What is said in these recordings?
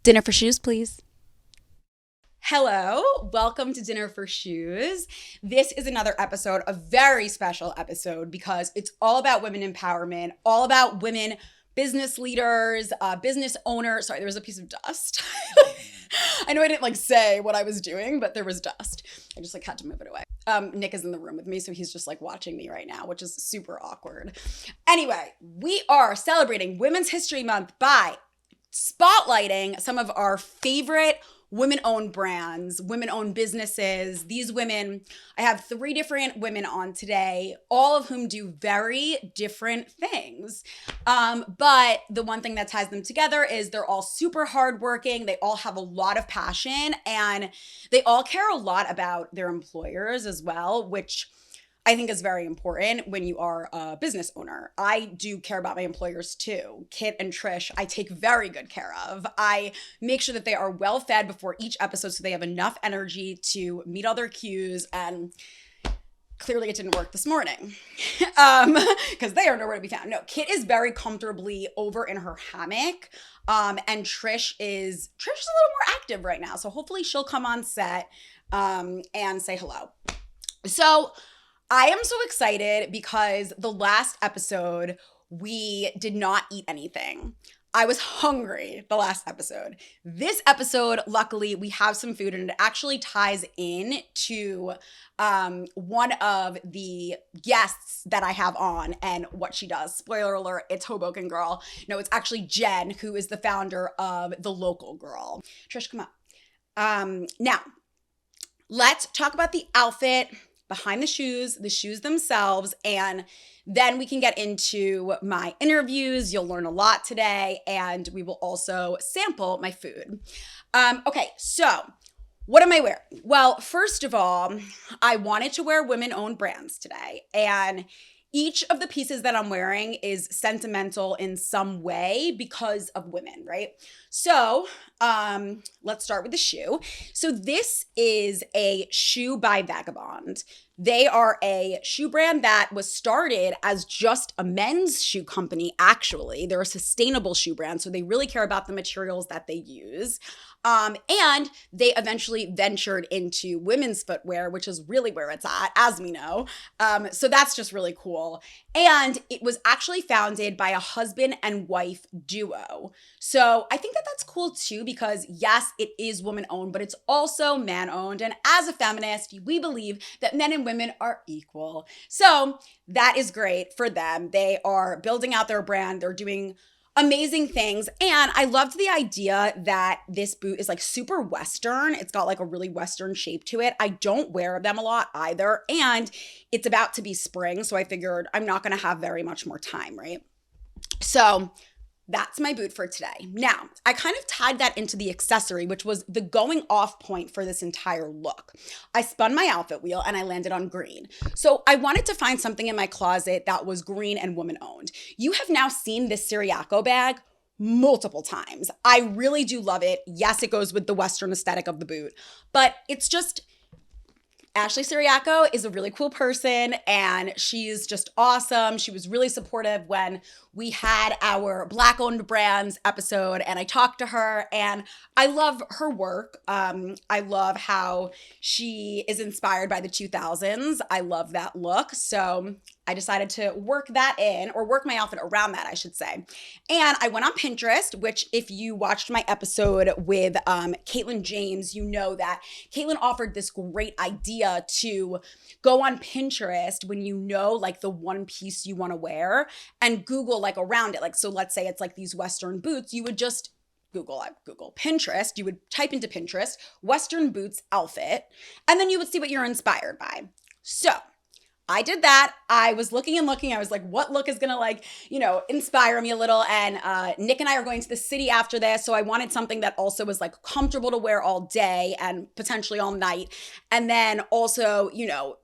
Dinner for shoes, please. Hello, welcome to Dinner for Shoes. This is another episode, a very special episode because it's all about women empowerment, all about women business leaders, business owners. Sorry, there was a piece of dust. I know I didn't say what I was doing, but there was dust. I just had to move it away. Nick is in the room with me, so he's just watching me right now, which is super awkward. Anyway, we are celebrating Women's History Month by spotlighting some of our favorite women-owned brands, women-owned businesses. These women, I have 3 different women on today, all of whom do very different things. But the one thing that ties them together is they're all super hardworking. They all have a lot of passion, and they all care a lot about their employers as well, which I think is very important when you are a business owner. I do care about my employers too. Kit and Trish, I take very good care of. I make sure that they are well fed before each episode so they have enough energy to meet all their cues, and clearly it didn't work this morning because they are nowhere to be found. No, Kit is very comfortably over in her hammock, and Trish is a little more active right now, so hopefully she'll come on set and say hello. So I am so excited because the last episode, we did not eat anything. I was hungry the last episode. This episode, luckily, we have some food, and it actually ties in to one of the guests that I have on and what she does. Spoiler alert, it's Hoboken Girl. No, it's actually Jen, who is the founder of LÄO Girl. Trish, come up. Now, let's talk about the outfit behind the shoes themselves, and then we can get into my interviews. You'll learn a lot today, and we will also sample my food. Okay, so what am I wearing? Well, first of all, I wanted to wear women-owned brands today, and each of the pieces that I'm wearing is sentimental in some way because of women, right? So let's start with the shoe. So this is a shoe by Vagabond. They are a shoe brand that was started as just a men's shoe company, actually. They're a sustainable shoe brand, so they really care about the materials that they use. And they eventually ventured into women's footwear, which is really where it's at, as we know. So that's just really cool. And it was actually founded by a husband and wife duo. So I think that that's cool too, because yes, it is woman owned, but it's also man owned. And as a feminist, we believe that men and women are equal. So that is great for them. They are building out their brand. They're doing amazing things. And I loved the idea that this boot is super Western. It's got a really Western shape to it. I don't wear them a lot either. And it's about to be spring. So I figured I'm not going to have very much more time, right? So that's my boot for today. Now, I kind of tied that into the accessory, which was the going off point for this entire look. I spun my outfit wheel and I landed on green. So I wanted to find something in my closet that was green and woman owned. You have now seen this Siriaco bag multiple times. I really do love it. Yes, it goes with the Western aesthetic of the boot, but it's just Ashley Siriaco is a really cool person, and she's just awesome. She was really supportive when we had our Black-owned brands episode, and I talked to her, and I love her work. I love how she is inspired by the 2000s. I love that look, so I decided to work that in, or work my outfit around that, I should say. And I went on Pinterest, which if you watched my episode with Caitlin James, you know that Caitlin offered this great idea to go on Pinterest when you know the one piece you want to wear and Google around it. So let's say it's these Western boots, you would just Google Pinterest, you would type into Pinterest, Western boots outfit, and then you would see what you're inspired by. So I did that. I was looking and looking. I was like, what look is going to inspire me a little? And Nick and I are going to the city after this. So I wanted something that also was comfortable to wear all day and potentially all night. And then also,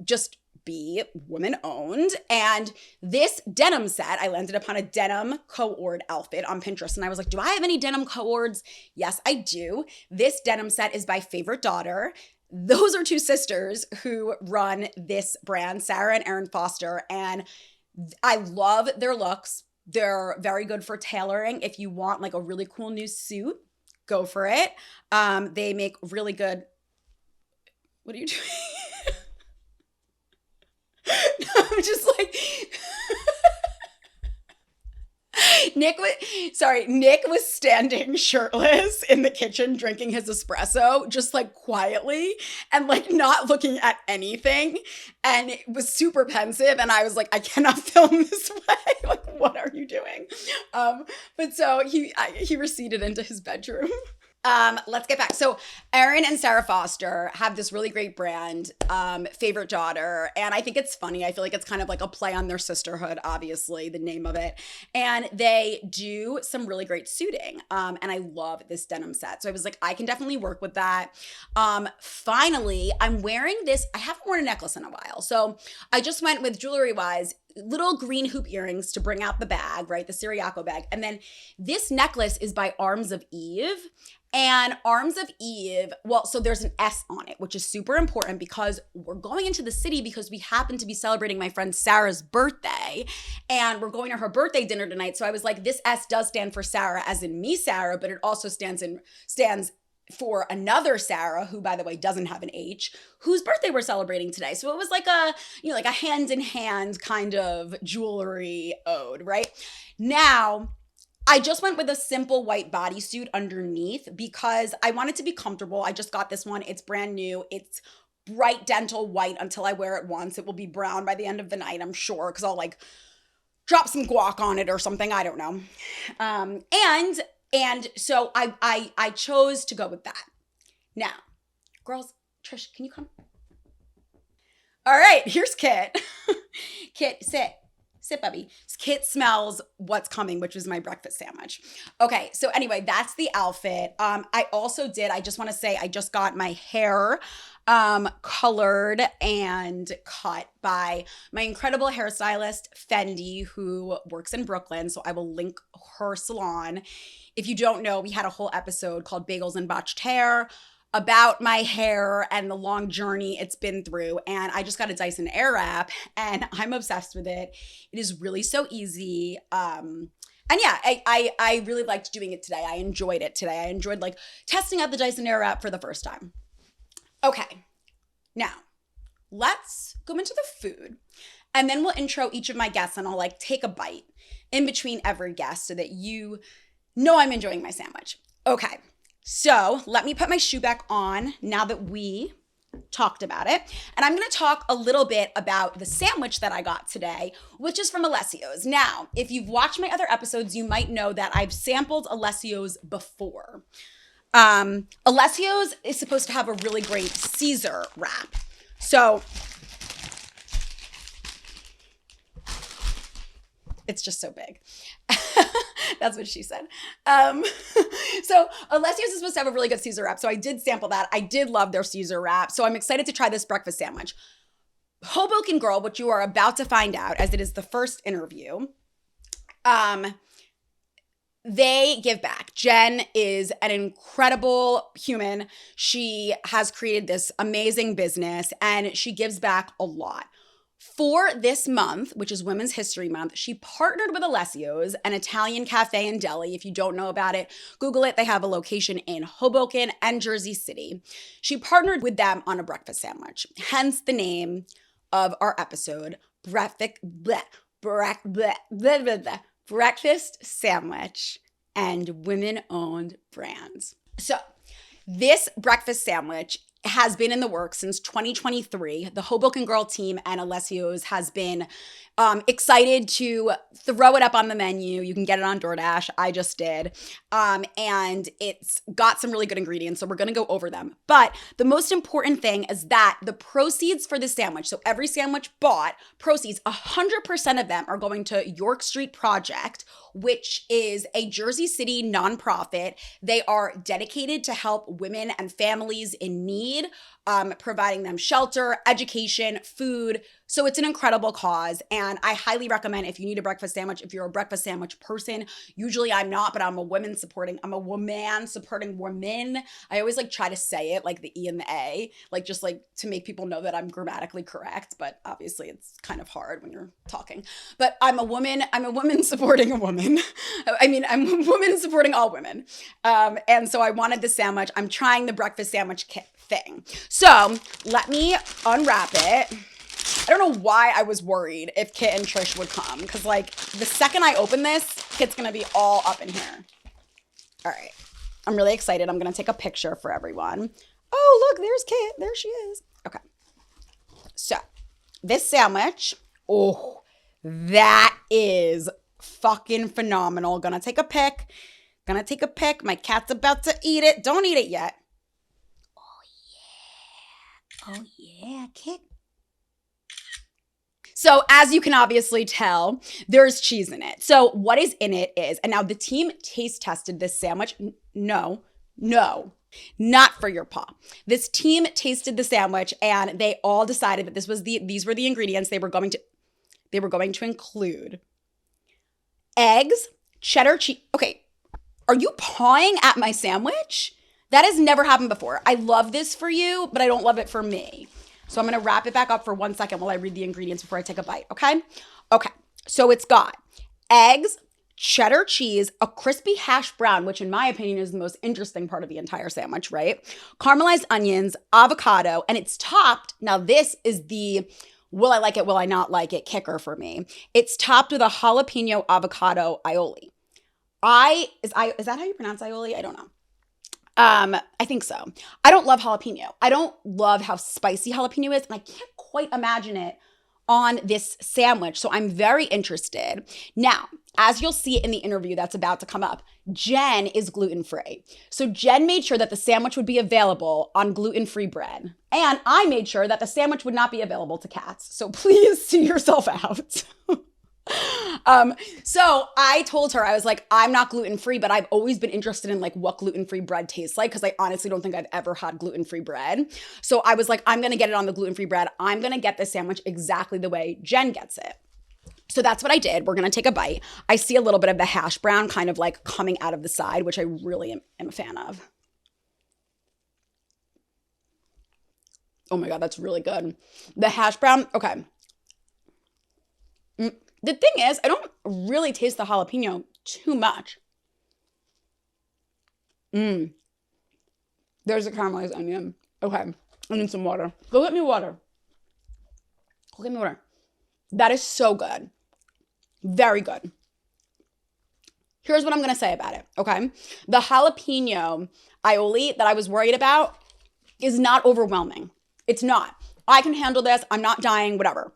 just be woman owned. And this denim set, I landed upon a denim co-ord outfit on Pinterest. And I was like, do I have any denim co-ords? Yes, I do. This denim set is by Favorite Daughter. Those are 2 sisters who run this brand, Sarah and Erin Foster, and I love their looks. They're very good for tailoring. If you want a really cool new suit, go for it. They make really good. What are you doing? I'm just like Nick was standing shirtless in the kitchen drinking his espresso, just like quietly and like not looking at anything. And it was super pensive. And I was like, I cannot film this way. Like, what are you doing? But so he receded into his bedroom. Let's get back. So Erin and Sarah Foster have this really great brand, Favorite Daughter. And I think it's funny. I feel like it's kind of like a play on their sisterhood, obviously, the name of it. And they do some really great suiting. And I love this denim set. So I was like, I can definitely work with that. Finally, I'm wearing this. I haven't worn a necklace in a while. So I just went with jewelry-wise, little green hoop earrings to bring out the bag, right? The Siriaco bag. And then this necklace is by Arms of Eve. And Arms of Eve, well, so there's an S on it, which is super important because we're going into the city because we happen to be celebrating my friend Sarah's birthday. And we're going to her birthday dinner tonight. So I was like, this S does stand for Sarah, as in me, Sarah, but it also stands for another Sarah, who, by the way, doesn't have an H, whose birthday we're celebrating today. So it was like a hand-in-hand kind of jewelry ode, right? Now, I just went with a simple white bodysuit underneath because I wanted to be comfortable. I just got this one. It's brand new. It's bright dental white until I wear it once. It will be brown by the end of the night, I'm sure, because I'll like drop some guac on it or something. I don't know. And so I chose to go with that. Now, girls, Trish, can you come? All right, here's Kit. Kit, sit. Sit, Bubby. Kit smells what's coming, which was my breakfast sandwich. Okay, so anyway, that's the outfit. I just want to say I just got my hair colored and cut by my incredible hairstylist, Fendi, who works in Brooklyn. So I will link her salon. If you don't know, we had a whole episode called Bagels and Botched Hair about my hair and the long journey it's been through. And I just got a Dyson Airwrap and I'm obsessed with it. It is really so easy. And yeah, I really liked doing it today. I enjoyed it today. I enjoyed like testing out the Dyson Airwrap for the first time. Okay, now let's go into the food and then we'll intro each of my guests and I'll like take a bite in between every guest so that you know I'm enjoying my sandwich. Okay. So let me put my shoe back on now that we talked about it. And I'm going to talk a little bit about the sandwich that I got today, which is from Alessio's. Now, if you've watched my other episodes, you might know that I've sampled Alessio's before. Alessio's is supposed to have a really great Caesar wrap. So it's just so big. That's what she said. So Alessio's is supposed to have a really good Caesar wrap. So I did sample that. I did love their Caesar wrap. So I'm excited to try this breakfast sandwich. Hoboken Girl, which you are about to find out as it is the first interview, they give back. Jen is an incredible human. She has created this amazing business and she gives back a lot. For this month, which is Women's History Month, she partnered with Alessio's, an Italian cafe and deli. If you don't know about it, Google it. They have a location in Hoboken and Jersey City. She partnered with them on a breakfast sandwich, hence the name of our episode, Breakfast Sandwich and Women-Owned Brands. So this breakfast sandwich has been in the works since 2023. The Hoboken Girl team and Alessio's has been excited to throw it up on the menu. You can get it on DoorDash. I just did. And it's got some really good ingredients, so we're going to go over them. But the most important thing is that the proceeds for the sandwich, so every sandwich bought, proceeds, 100% of them are going to York Street Project, which is a Jersey City nonprofit. They are dedicated to help women and families in need, providing them shelter, education, food. So it's an incredible cause. And I highly recommend if you need a breakfast sandwich, if you're a breakfast sandwich person, usually I'm not, but I'm a woman supporting women. I always like try to say it like the E and the A, like just like to make people know that I'm grammatically correct. But obviously it's kind of hard when you're talking, but I'm a woman supporting a woman. women. I'm women supporting all women. And so I wanted the sandwich. I'm trying the breakfast sandwich kit thing. So let me unwrap it. I don't know why I was worried if Kit and Trish would come, because like the second I open this, Kit's gonna be all up in here. All right, I'm really excited. I'm gonna take a picture for everyone. Oh, look, there's Kit. There she is. Okay. So this sandwich, oh, that is fucking phenomenal. Gonna take a pic. My cat's about to eat it. Don't eat it yet. Oh yeah, Kit. So as you can obviously tell, there's cheese in it. So what is in it is, and now the team taste tested this sandwich. No, not for your paw. This team tasted the sandwich and they all decided that these were the ingredients they were going to include. Eggs, cheddar cheese. Okay, are you pawing at my sandwich? That has never happened before. I love this for you, but I don't love it for me. So I'm going to wrap it back up for 1 second while I read the ingredients before I take a bite, okay? Okay, so it's got eggs, cheddar cheese, a crispy hash brown, which in my opinion is the most interesting part of the entire sandwich, right? Caramelized onions, avocado, and it's topped. Now this is the will I like it, will I not like it kicker for me. It's topped with a jalapeno avocado aioli. Is that how you pronounce aioli? I don't know. I think so. I don't love jalapeno. I don't love how spicy jalapeno is, and I can't quite imagine it on this sandwich. So I'm very interested. Now, as you'll see in the interview that's about to come up, Jen is gluten-free. So Jen made sure that the sandwich would be available on gluten-free bread. And I made sure that the sandwich would not be available to cats. So please see yourself out. So I told her, I was like, I'm not gluten-free, but I've always been interested in like what gluten-free bread tastes like, because I honestly don't think I've ever had gluten-free bread. So I was like, I'm going to get it on the gluten-free bread. I'm going to get this sandwich exactly the way Jen gets it. So that's what I did. We're going to take a bite. I see a little bit of the hash brown kind of like coming out of the side, which I really am a fan of. Oh my God, that's really good. The hash brown, okay. The thing is, I don't really taste the jalapeno too much. There's a caramelized onion. Okay, I need some water. Go get me water. That is so good. Very good. Here's what I'm going to say about it, okay? The jalapeno aioli that I was worried about is not overwhelming. It's not. I can handle this. I'm not dying, whatever.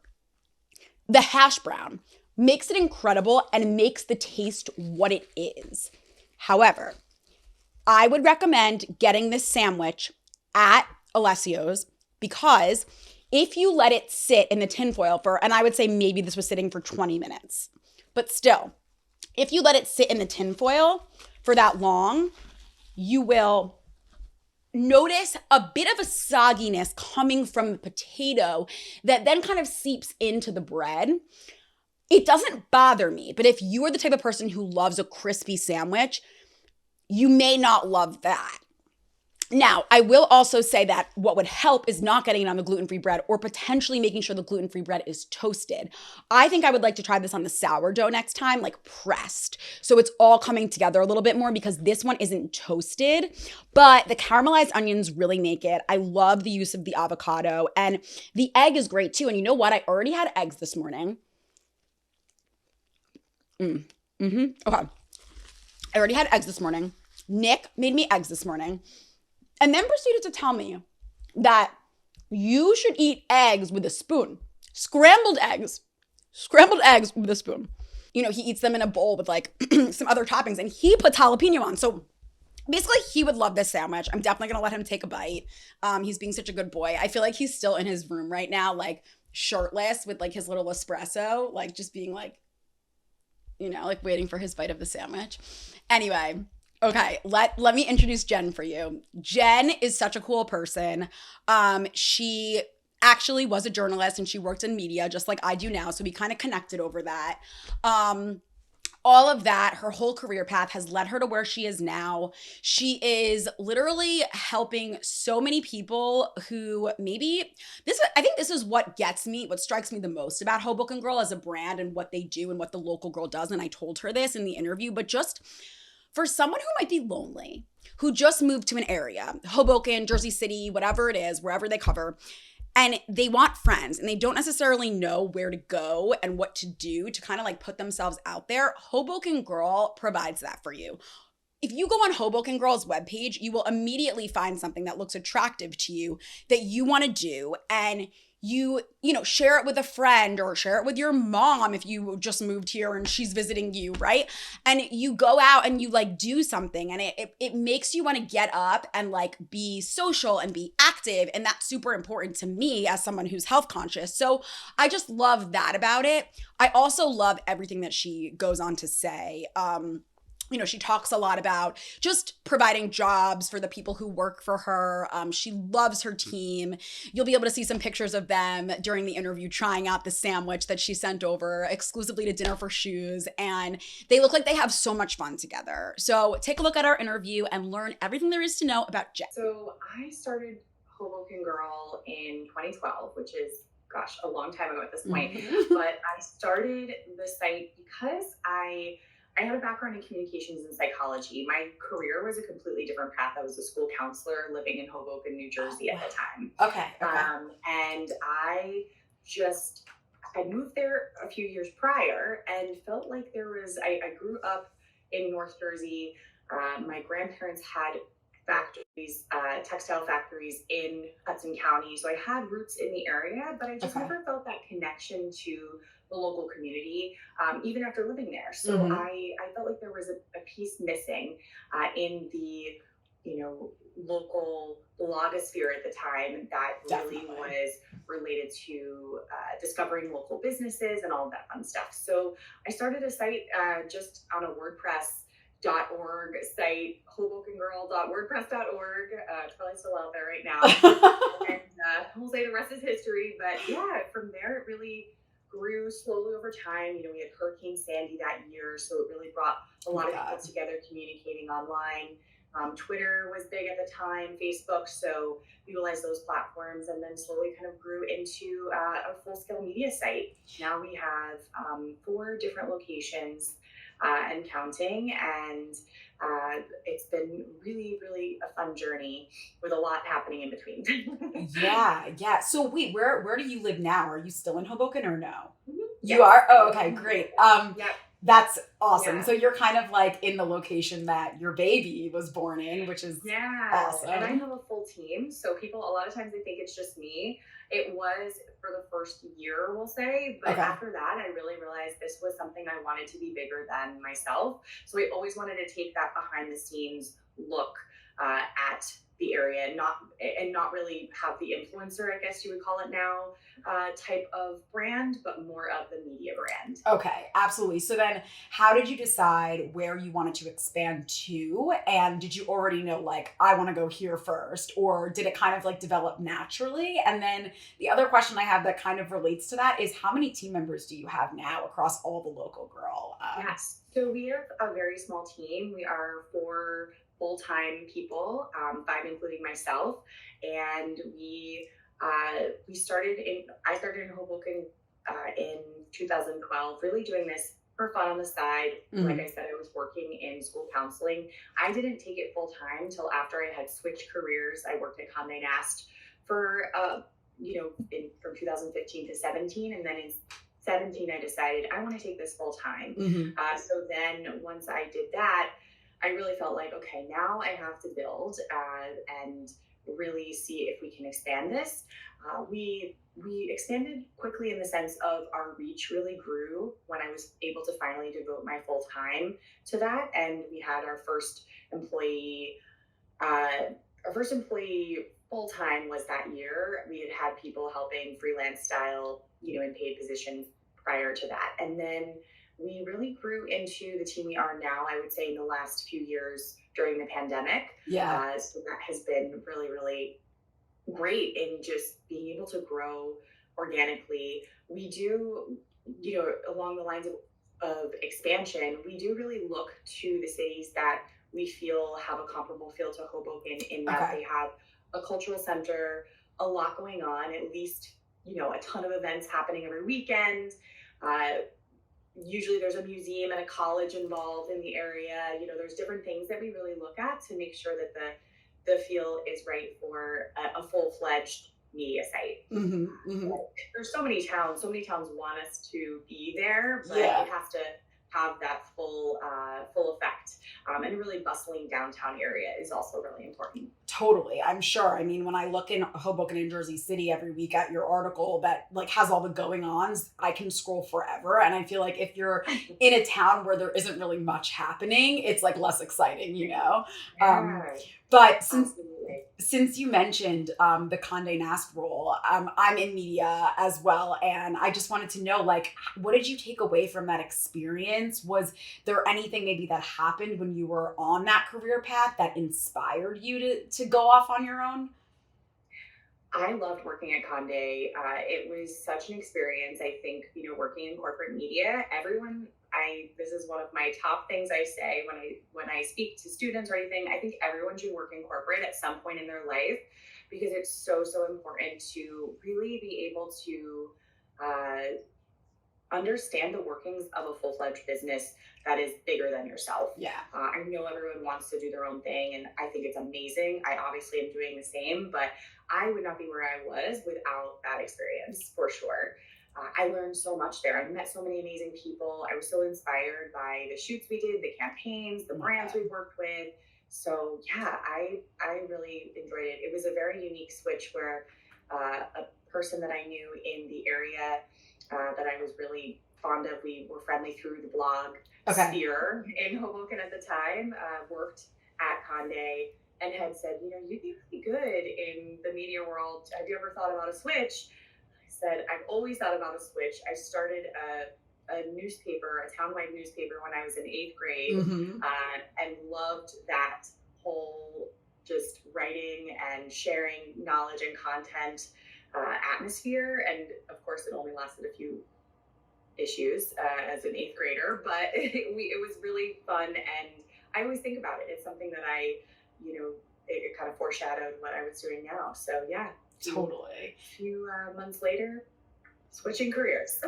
The hash brown makes it incredible and makes the taste what it is. However, I would recommend getting this sandwich at Alessio's, because if you let it sit in the tinfoil and I would say maybe this was sitting for 20 minutes, but still, if you let it sit in the tinfoil for that long, you will notice a bit of a sogginess coming from the potato that then kind of seeps into the bread. It doesn't bother me, but if you are the type of person who loves a crispy sandwich, you may not love that. Now, I will also say that what would help is not getting it on the gluten-free bread, or potentially making sure the gluten-free bread is toasted. I think I would like to try this on the sourdough next time, like pressed. So it's all coming together a little bit more, because this one isn't toasted, but the caramelized onions really make it. I love the use of the avocado, and the egg is great too. And you know what? I already had eggs this morning. Okay. I already had eggs this morning. Nick made me eggs this morning. And then proceeded to tell me that you should eat eggs with a spoon. Scrambled eggs with a spoon. You know, he eats them in a bowl with like some other toppings, and he puts jalapeno on. So basically he would love this sandwich. I'm definitely going to let him take a bite. He's being such a good boy. I feel like he's still in his room right now, like shirtless with like his little espresso, like just being like, you know, like waiting for his bite of the sandwich. Anyway, okay, let me introduce Jen for you. Jen is such a cool person. She actually was a journalist and she worked in media just like I do now. So we kind of connected over that. all of that, her whole career path has led her to where she is now. She is literally helping so many people who maybe I think this is what strikes me the most about Hoboken Girl as a brand and what they do and what the local girl does. And I told her this in the interview, but just for someone who might be lonely, who just moved to an area, Hoboken, Jersey City, whatever it is, wherever they cover, and they want friends and they don't necessarily know where to go and what to do to kind of like put themselves out there, Hoboken Girl provides that for you. If you go on Hoboken Girl's webpage, you will immediately find something that looks attractive to you that you want to do, and you share it with a friend or share it with your mom if you just moved here and she's visiting you, right? And you go out and you like do something, and it makes you want to get up and like be social and be active, and that's super important to me as someone who's health conscious. So I just love that about it. I also love everything that she goes on to say. She talks a lot about just providing jobs for the people who work for her. She loves her team. You'll be able to see some pictures of them during the interview trying out the sandwich that she sent over exclusively to Dinner for Shoes. And they look like they have so much fun together. So take a look at our interview and learn everything there is to know about Jen. So I started Hoboken Girl in 2012, which is, gosh, a long time ago at this point. Mm-hmm. But I started the site because I had a background in communications and psychology. My career was a completely different path. I was a school counselor living in Hoboken, New Jersey at the time. Okay. And I moved there a few years prior and felt like I grew up in North Jersey. My grandparents had factories, textile factories in Hudson County. So I had roots in the area, but I just never felt that connection to the local community, even after living there. So I felt like there was a piece missing in the, local blogosphere at the time that really was related to discovering local businesses and all of that fun stuff. So I started a site just on a WordPress.org site, HobokenGirl.wordpress.org. It's probably still out there right now. And we'll say the rest is history. But yeah, from there, it really grew slowly over time. We had Hurricane Sandy that year, so it really brought a lot of people together communicating online. Twitter was big at the time, Facebook, so utilized those platforms, and then slowly kind of grew into a full-scale media site. Now we have 4 different locations and counting, and it's been really, really a fun journey with a lot happening in between. Yeah. So wait, where do you live now? Are you still in Hoboken or no? Mm-hmm. You are? Oh, okay, great. Yeah. That's awesome. Yeah. So you're kind of like in the location that your baby was born in, which is awesome. And I have a full team. So people, a lot of times they think it's just me. It was for the first year, we'll say. But after that, I really realized this was something I wanted to be bigger than myself. So I always wanted to take that behind the scenes look at the area and not really have the influencer, I guess you would call it now, type of brand, but more of the media brand. Okay, absolutely. So then how did you decide where you wanted to expand to? And did you already know, like, I want to go here first? Or did it kind of like develop naturally? And then the other question I have that kind of relates to that is, how many team members do you have now across all the Local Girl? Yes. So we have a very small team. We are 4 full-time people, 5 including myself, and I started in Hoboken in 2012, really doing this for fun on the side. Like I said, I was working in school counseling. I didn't take it full-time till after I had switched careers. I worked at Condé Nast for from 2015 to 17, and then in 17 I decided I want to take this full-time. So then once I did that, I really felt like, okay, now I have to build and really see if we can expand this. We expanded quickly in the sense of our reach really grew when I was able to finally devote my full time to that. And we had our first employee full time was that year. We had people helping freelance style, in paid positions prior to that. And then we really grew into the team we are now, I would say, in the last few years during the pandemic. Yeah. So that has been really, really great in just being able to grow organically. We do, along the lines of expansion, we do really look to the cities that we feel have a comparable feel to Hoboken in that Okay. they have a cultural center, a lot going on, at least, a ton of events happening every weekend. Uh, Usually there's a museum and a college involved in the area. There's different things that we really look at to make sure that the feel is right for a full-fledged media site. There's so many towns want us to be there, but Yeah. it has to have that full effect. And a really bustling downtown area is also really important. Totally. I'm sure. I mean, when I look in Hoboken and Jersey City every week at your article that like has all the going ons, I can scroll forever. And I feel like if you're in a town where there isn't really much happening, it's like less exciting, Yeah, But absolutely. since you mentioned the Condé Nast role, I'm in media as well. And I just wanted to know, like, what did you take away from that experience? Was there anything maybe that happened when you were on that career path that inspired you to go off on your own? I loved working at Condé. It was such an experience. I think, working in corporate media, this is one of my top things I say when I speak to students or anything. I think everyone should work in corporate at some point in their life because it's so, so important to really be able to understand the workings of a full-fledged business that is bigger than yourself. Yeah. I know everyone wants to do their own thing, and I think it's amazing. I obviously am doing the same, but I would not be where I was without that experience, for sure. I learned so much there. I met so many amazing people. I was so inspired by the shoots we did, the campaigns, the brands we worked with. So yeah, I really enjoyed it. It was a very unique switch where a person that I knew in the area that I was really fond of, we were friendly through the blog Sphere in Hoboken at the time, worked at Condé and had said, you'd be really good in the media world. Have you ever thought about a switch? I said, I've always thought about a switch. I started a newspaper, a townwide newspaper when I was in 8th grade, and loved that whole just writing and sharing knowledge and content atmosphere. And of course, it only lasted a few issues as an 8th grader, but it was really fun. And I always think about it. It's something that it kind of foreshadowed what I was doing now. So yeah. Totally. A few months later, switching careers.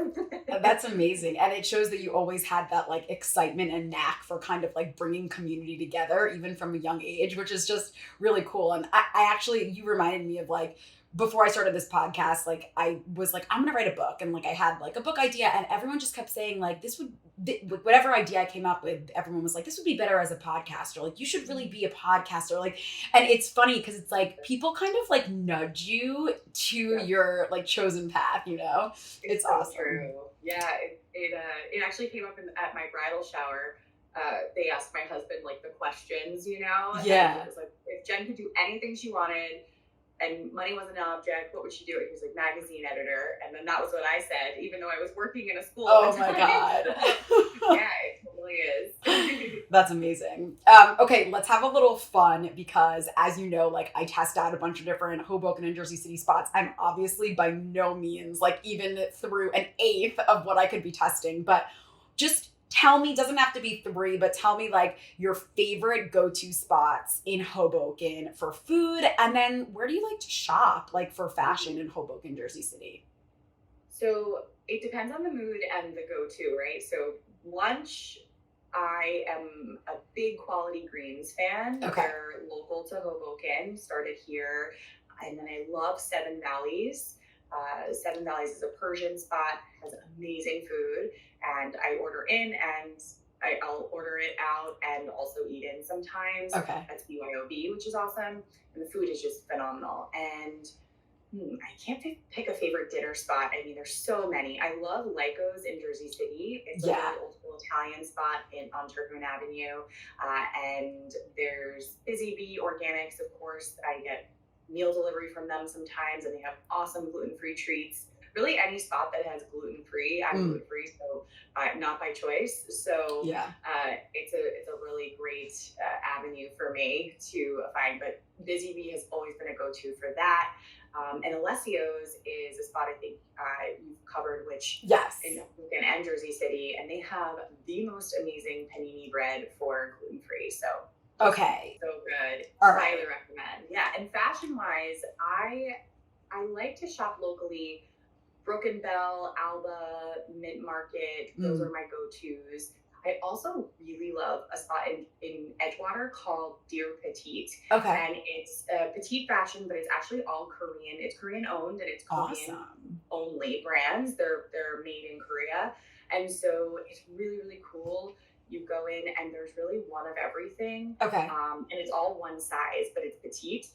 That's amazing. And it shows that you always had that like excitement and knack for kind of like bringing community together, even from a young age, which is just really cool. And I actually, you reminded me of like, before I started this podcast, like I was like, I'm going to write a book. And like, I had like a book idea and everyone just kept saying like, whatever idea I came up with, everyone was like, this would be better as a podcaster. Like, you should really be a podcaster. Like, and it's funny because it's like, people kind of like nudge you to your like chosen path, It's so awesome. True. Yeah. It actually came up at my bridal shower. They asked my husband like the questions, Yeah. And it was like, if Jen could do anything she wanted, and money wasn't an object, what would she do? He was like, magazine editor. And then that was what I said, even though I was working in a school. Oh my God. Yeah, it totally is. That's amazing. Okay, let's have a little fun because as you know, like I test out a bunch of different Hoboken and Jersey City spots. I'm obviously by no means like even through an eighth of what I could be testing, but just tell me, doesn't have to be 3, but tell me like your favorite go-to spots in Hoboken for food. And then where do you like to shop like for fashion in Hoboken, Jersey City? So it depends on the mood and the go-to, right? So lunch, I am a big Quality Greens fan. Okay. They're local to Hoboken, started here. And then I love Seven Valleys. Seven Valleys is a Persian spot, has amazing food, and I order in and I'll order it out and also eat in sometimes. Okay. That's BYOB, which is awesome. And the food is just phenomenal. And I can't pick a favorite dinner spot. I mean, there's so many. I love LĽOLAO's in Jersey City. It's a really old school Italian spot on Terhune Avenue. And there's Busy Bee Organics, of course. I get meal delivery from them sometimes, and they have awesome gluten-free treats. Really, any spot that has gluten-free, I'm gluten-free, so not by choice. So it's a really great avenue for me to find, but Busy Bee has always been a go-to for that. And Alessio's is a spot I think you've covered, which yes, in Hoboken and Jersey City, and they have the most amazing panini bread for gluten-free. So okay, so good. all Highly right. recommend. Yeah, and fashion-wise, I like to shop locally. Brook and Bell, Alba, Mint Market, those are my go-tos. I also really love a spot in Edgewater called Dear Petite. Okay. And it's petite fashion, but it's actually all Korean. It's Korean owned and it's Korean only brands. They're made in Korea. And so it's really, really cool. You go in and there's really one of everything. Okay. And it's all one size, but it's petite.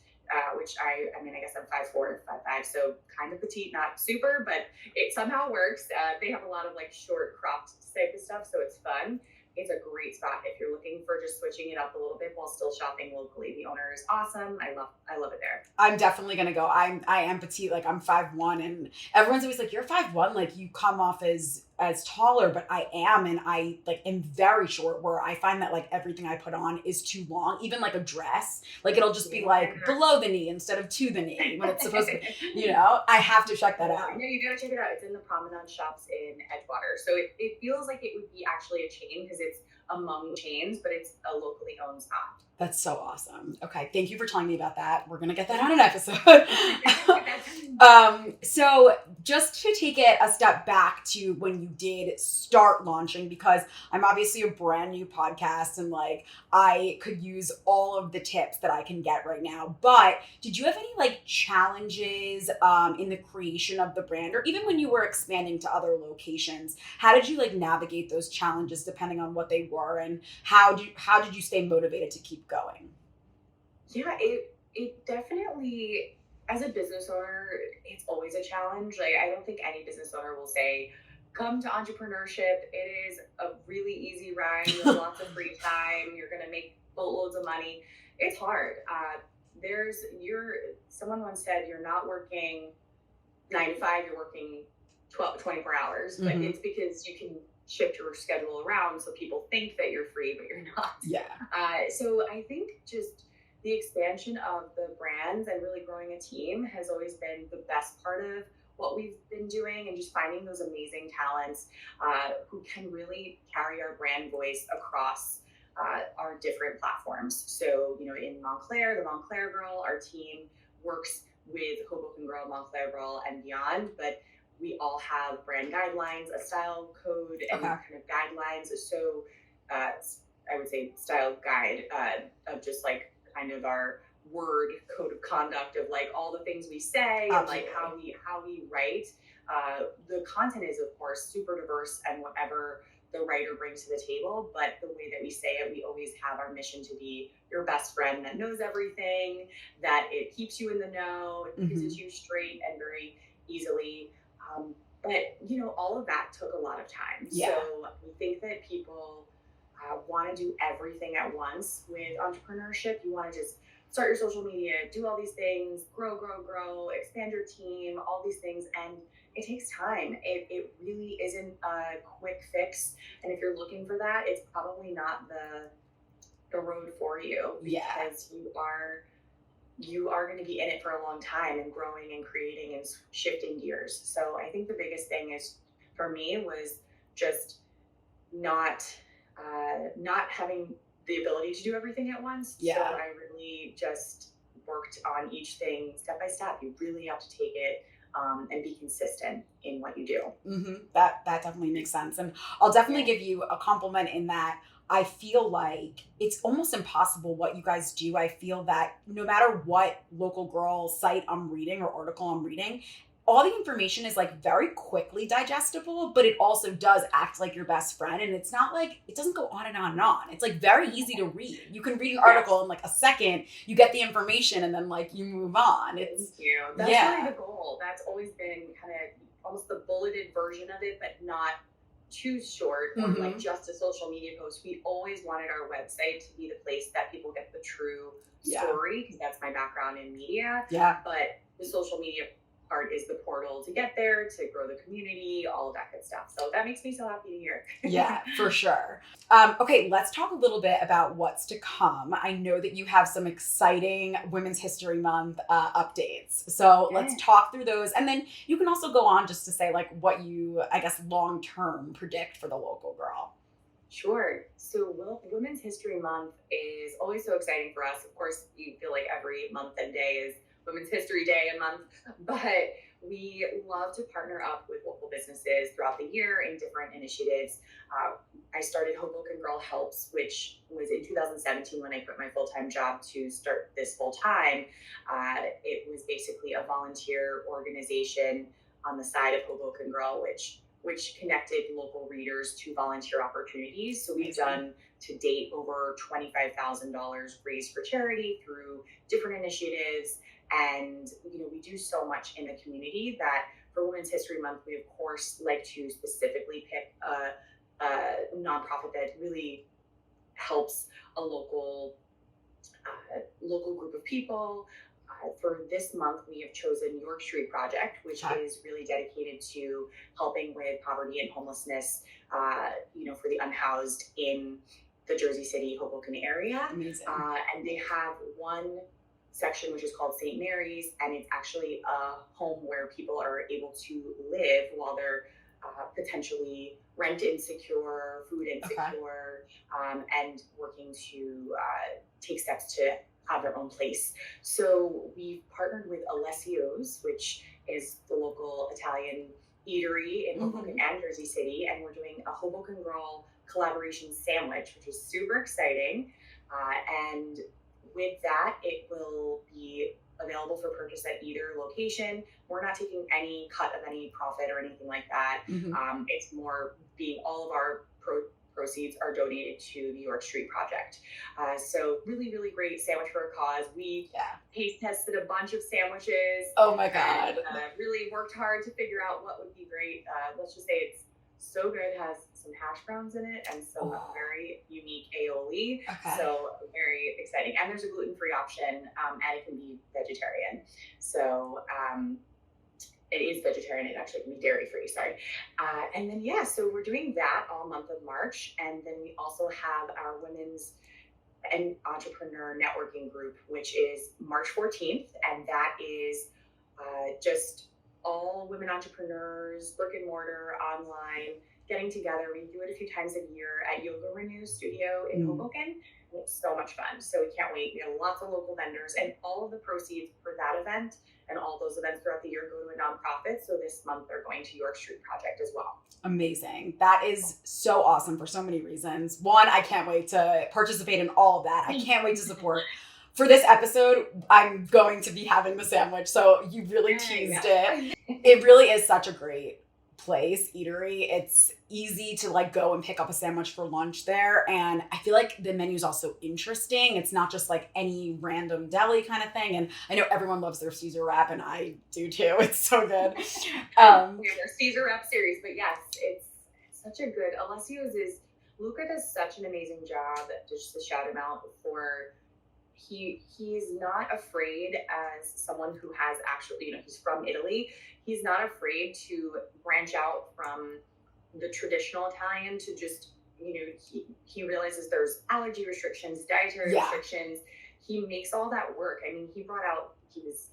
Which I mean, I guess I'm 5'4", 5'5", so kind of petite, not super, but it somehow works. They have a lot of like short cropped type of stuff, so it's fun. It's a great spot if you're looking for just switching it up a little bit while still shopping locally. The owner is awesome. I love it there. I'm definitely gonna go. I am petite, like I'm 5'1", and everyone's always like, "You're 5'1", like you come off as taller," but I am, and I like am very short. Where I find that like everything I put on is too long, even like a dress, like it'll just be like below the knee instead of to the knee when it's supposed to be. You know, I have to check that out. No, you gotta check it out. It's in the Promenade Shops in Edgewater, so it feels like it would be actually a chain because it's among chains, but it's a locally owned spot. That's so awesome. Okay, thank you for telling me about that. We're gonna get that on an episode. So just to take it a step back to when you did start launching, because I'm obviously a brand new podcast and like I could use all of the tips that I can get right now. But did you have any like challenges in the creation of the brand, or even when you were expanding to other locations? How did you like navigate those challenges depending on what they were, and how did you stay motivated to keep going? Yeah, it definitely, as a business owner, it's always a challenge. Like I don't think any business owner will say, come to entrepreneurship. It is a really easy ride. You have lots of free time. You're gonna make boatloads of money. It's hard. Someone once said you're not working 9 to 5, you're working 24 hours, but it's because you can shift your schedule around so people think that you're free, but you're not. Yeah. So I think just the expansion of the brands and really growing a team has always been the best part of what we've been doing, and just finding those amazing talents who can really carry our brand voice across our different platforms. So, you know, in Montclair, the Montclair Girl, our team works with Hoboken Girl, Montclair Girl, and beyond, but we all have brand guidelines, a style code, and kind of guidelines. So I would say style guide of just like kind of our word code of conduct of like all the things we say and like how we write. The content is of course super diverse and whatever the writer brings to the table, but the way that we say it, we always have our mission to be your best friend that knows everything, that it keeps you in the know, it keeps it you straight and very easily. But you know, all of that took a lot of time. Yeah. So we think that people want to do everything at once with entrepreneurship. You want to just start your social media, do all these things, grow, expand your team, all these things. And it takes time. It really isn't a quick fix. And if you're looking for that, it's probably not the road for you, because you are going to be in it for a long time and growing and creating and shifting gears. So I think the biggest thing is for me was just not having the ability to do everything at once. Yeah. So I really just worked on each thing step by step. You really have to take it and be consistent in what you do. That definitely makes sense. And I'll definitely give you a compliment in that I feel like it's almost impossible what you guys do. I feel that no matter what local girl site I'm reading or article I'm reading, all the information is like very quickly digestible, but it also does act like your best friend. And it's not like, it doesn't go on and on and on. It's like very easy to read. You can read an article in like a second, you get the information, and then like you move on. Thank you. That's really the goal. That's always been kind of almost the bulleted version of it, but not too short or like just a social media post. We always wanted our website to be the place that people get the true story, because that's my background in media. Yeah. But the social media art is the portal to get there, to grow the community, all of that good stuff. So that makes me so happy to hear. Yeah, for sure. Okay, let's talk a little bit about what's to come. I know that you have some exciting Women's History Month updates. So let's talk through those. And then you can also go on just to say like what you, I guess, long-term predict for the local girl. Sure. So Women's History Month is always so exciting for us. Of course, you feel like every month and day is Women's History Day and month, but we love to partner up with local businesses throughout the year in different initiatives. I started Hoboken Girl Helps, which was in 2017 when I quit my full-time job to start this full-time. It was basically a volunteer organization on the side of Hoboken Girl, which connected local readers to volunteer opportunities. So we've done to date over $25,000 raised for charity through different initiatives. And, we do so much in the community that for Women's History Month, we of course like to specifically pick a nonprofit that really helps a local group of people. For this month, we have chosen York Street Project, which is really dedicated to helping with poverty and homelessness, for the unhoused in the Jersey City, Hoboken area. Amazing. And they have one section which is called St. Mary's, and it's actually a home where people are able to live while they're potentially rent insecure, food insecure, and working to take steps to have their own place. So we've partnered with Alessio's, which is the local Italian eatery in Hoboken and Jersey City, and we're doing a Hoboken Girl collaboration sandwich, which is super exciting. And with that, it will be available for purchase at either location. We're not taking any cut of any profit or anything like that. It's more being all of our proceeds are donated to the York Street Project. So really, really great sandwich for a cause. We taste tested a bunch of sandwiches. Oh my God. And, really worked hard to figure out what would be great. Let's just say it's so good. It has some hash browns in it and some very unique aioli. So very exciting. And there's a gluten-free option, and it can be vegetarian. So it is vegetarian. It actually can be dairy-free, sorry. And then, so we're doing that all month of March. And then we also have our Women's and Entrepreneur Networking Group, which is March 14th. And that is just all women entrepreneurs, brick and mortar, online, getting together. We do it a few times a year at LؙOLAO Studio in Hoboken. And it's so much fun. So we can't wait. We have lots of local vendors, and all of the proceeds for that event and all those events throughout the year go to a nonprofit. So this month they're going to York Street Project as well. Amazing. That is so awesome for so many reasons. One, I can't wait to participate in all of that. I can't wait to support. For this episode, I'm going to be having the sandwich. So you really teased it. It really is such a great place, eatery. It's easy to like go and pick up a sandwich for lunch there. And I feel like the menu is also interesting. It's not just like any random deli kind of thing. And I know everyone loves their Caesar wrap, and I do too. It's so good. We have our Caesar wrap series, but yes, it's such a good, Alessio's is, Luca does such an amazing job, just to shout him out for, he is not afraid, as someone who has actually, he's from Italy. He's not afraid to branch out from the traditional Italian to just, he realizes there's allergy restrictions, dietary restrictions. He makes all that work. I mean, he was,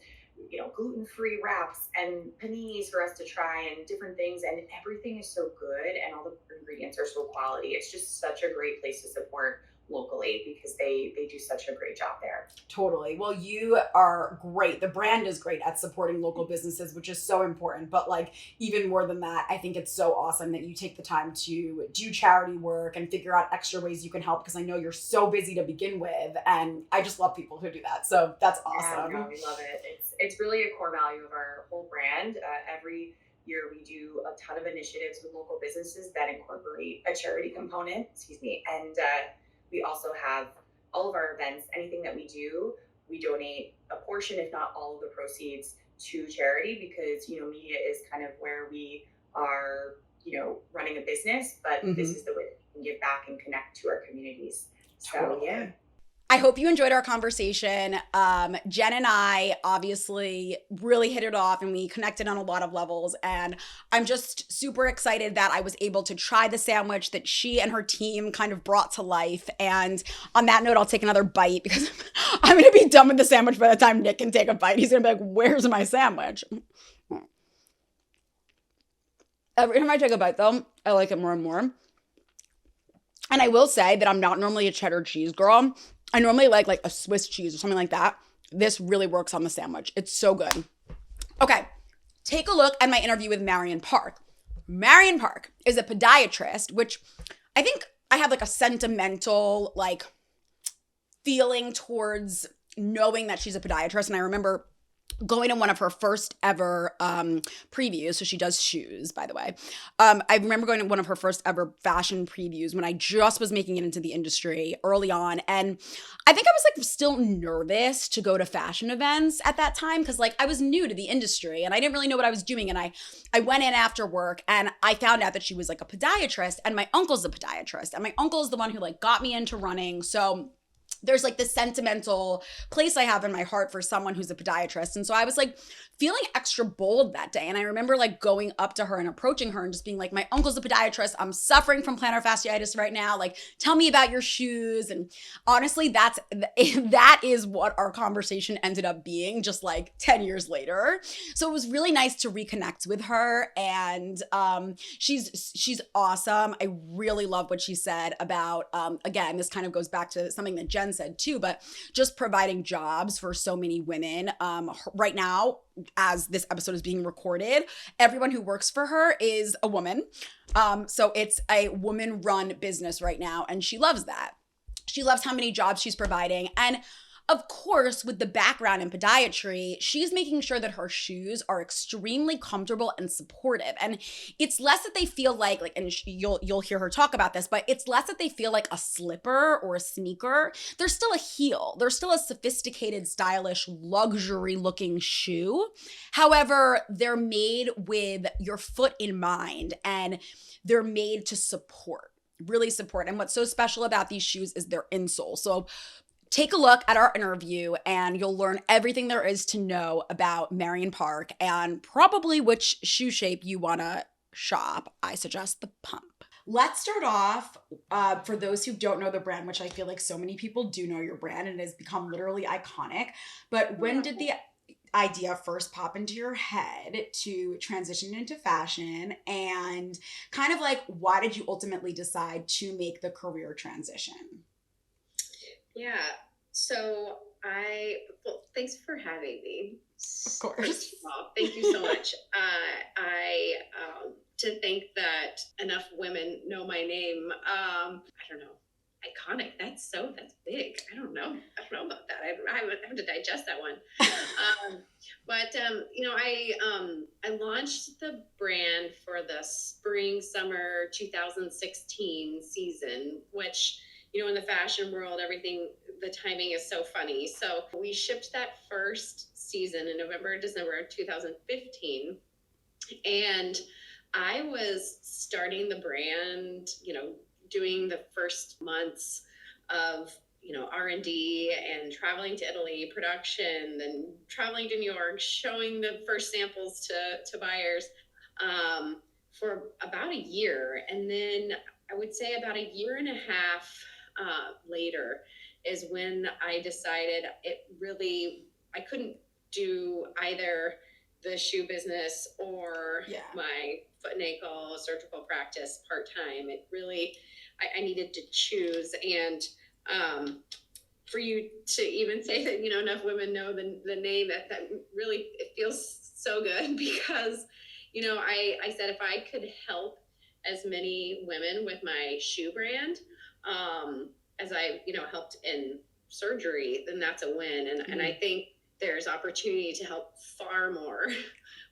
gluten-free wraps and paninis for us to try and different things. And everything is so good and all the ingredients are so quality. It's just such a great place to support locally because they do such a great job there. Totally. Well, you are great. The brand is great at supporting local businesses, which is so important. But like even more than that, I think it's so awesome that you take the time to do charity work and figure out extra ways you can help, because I know you're so busy to begin with, and I just love people who do that. So that's awesome. Yeah, no, we love it. It's really a core value of our whole brand. Every year we do a ton of initiatives with local businesses that incorporate a charity component, and we also have all of our events, anything that we do, we donate a portion, if not all of the proceeds, to charity, because, media is kind of where we are, running a business, but this is the way that we can give back and connect to our communities. So, Totally. I hope you enjoyed our conversation. Jen and I obviously really hit it off and we connected on a lot of levels. And I'm just super excited that I was able to try the sandwich that she and her team kind of brought to life. And on that note, I'll take another bite because I'm going to be done with the sandwich by the time Nick can take a bite. He's going to be like, where's my sandwich? Every time I take a bite, though, I like it more and more. And I will say that I'm not normally a cheddar cheese girl. I normally like a Swiss cheese or something like that. This really works on the sandwich. It's so good. Okay, take a look at my interview with Marion Parke. Marion Parke is a podiatrist, which I think I have like a sentimental like feeling towards knowing that she's a podiatrist. And I remember going to one of her first ever previews. So she does shoes, by the way. I remember going to one of her first ever fashion previews when I just was making it into the industry early on. And I think I was like still nervous to go to fashion events at that time because like I was new to the industry and I didn't really know what I was doing. And I went in after work and I found out that she was like a podiatrist and my uncle's a podiatrist. And my uncle is the one who like got me into running. So there's like this sentimental place I have in my heart for someone who's a podiatrist. And so I was like feeling extra bold that day. And I remember like going up to her and approaching her and just being like, my uncle's a podiatrist. I'm suffering from plantar fasciitis right now. Like, tell me about your shoes. And honestly, that is what our conversation ended up being just like 10 years later. So it was really nice to reconnect with her. And she's awesome. I really love what she said about, again, this kind of goes back to something that Jen said too, but just providing jobs for so many women. Right now, as this episode is being recorded, everyone who works for her is a woman. So it's a woman-run business right now, and she loves that. She loves how many jobs she's providing. And of course, with the background in podiatry, she's making sure that her shoes are extremely comfortable and supportive. And it's less that they feel like and you'll hear her talk about this, but it's less that they feel like a slipper or a sneaker. They're still a heel. They're still a sophisticated, stylish, luxury-looking shoe. However, they're made with your foot in mind, and they're made to support, really support. And what's so special about these shoes is their insole. So take a look at our interview and you'll learn everything there is to know about Marion Parke and probably which shoe shape you want to shop. I suggest the pump. Let's start off, for those who don't know the brand, which I feel like so many people do know your brand and it has become literally iconic, but when did the idea first pop into your head to transition into fashion, and kind of like why did you ultimately decide to make the career transition? Yeah. So thanks for having me. Of course. Thank you so much. To think that enough women know my name. I don't know. Iconic. That's big. I don't know about that. I have to digest that one. I launched the brand for the spring summer 2016 season, which, in the fashion world, the timing is so funny. So we shipped that first season in November, December of 2015. And I was starting the brand, doing the first months of, R&D and traveling to Italy, production, then traveling to New York, showing the first samples to buyers for about a year. And then I would say about a year and a half later is when I decided I couldn't do either the shoe business or my foot and ankle surgical practice part-time. It really, I needed to choose. And for you to even say that, enough women know the name, that really, it feels so good because, I said if I could help as many women with my shoe brand, as I, helped in surgery, then that's a win. And I think there's opportunity to help far more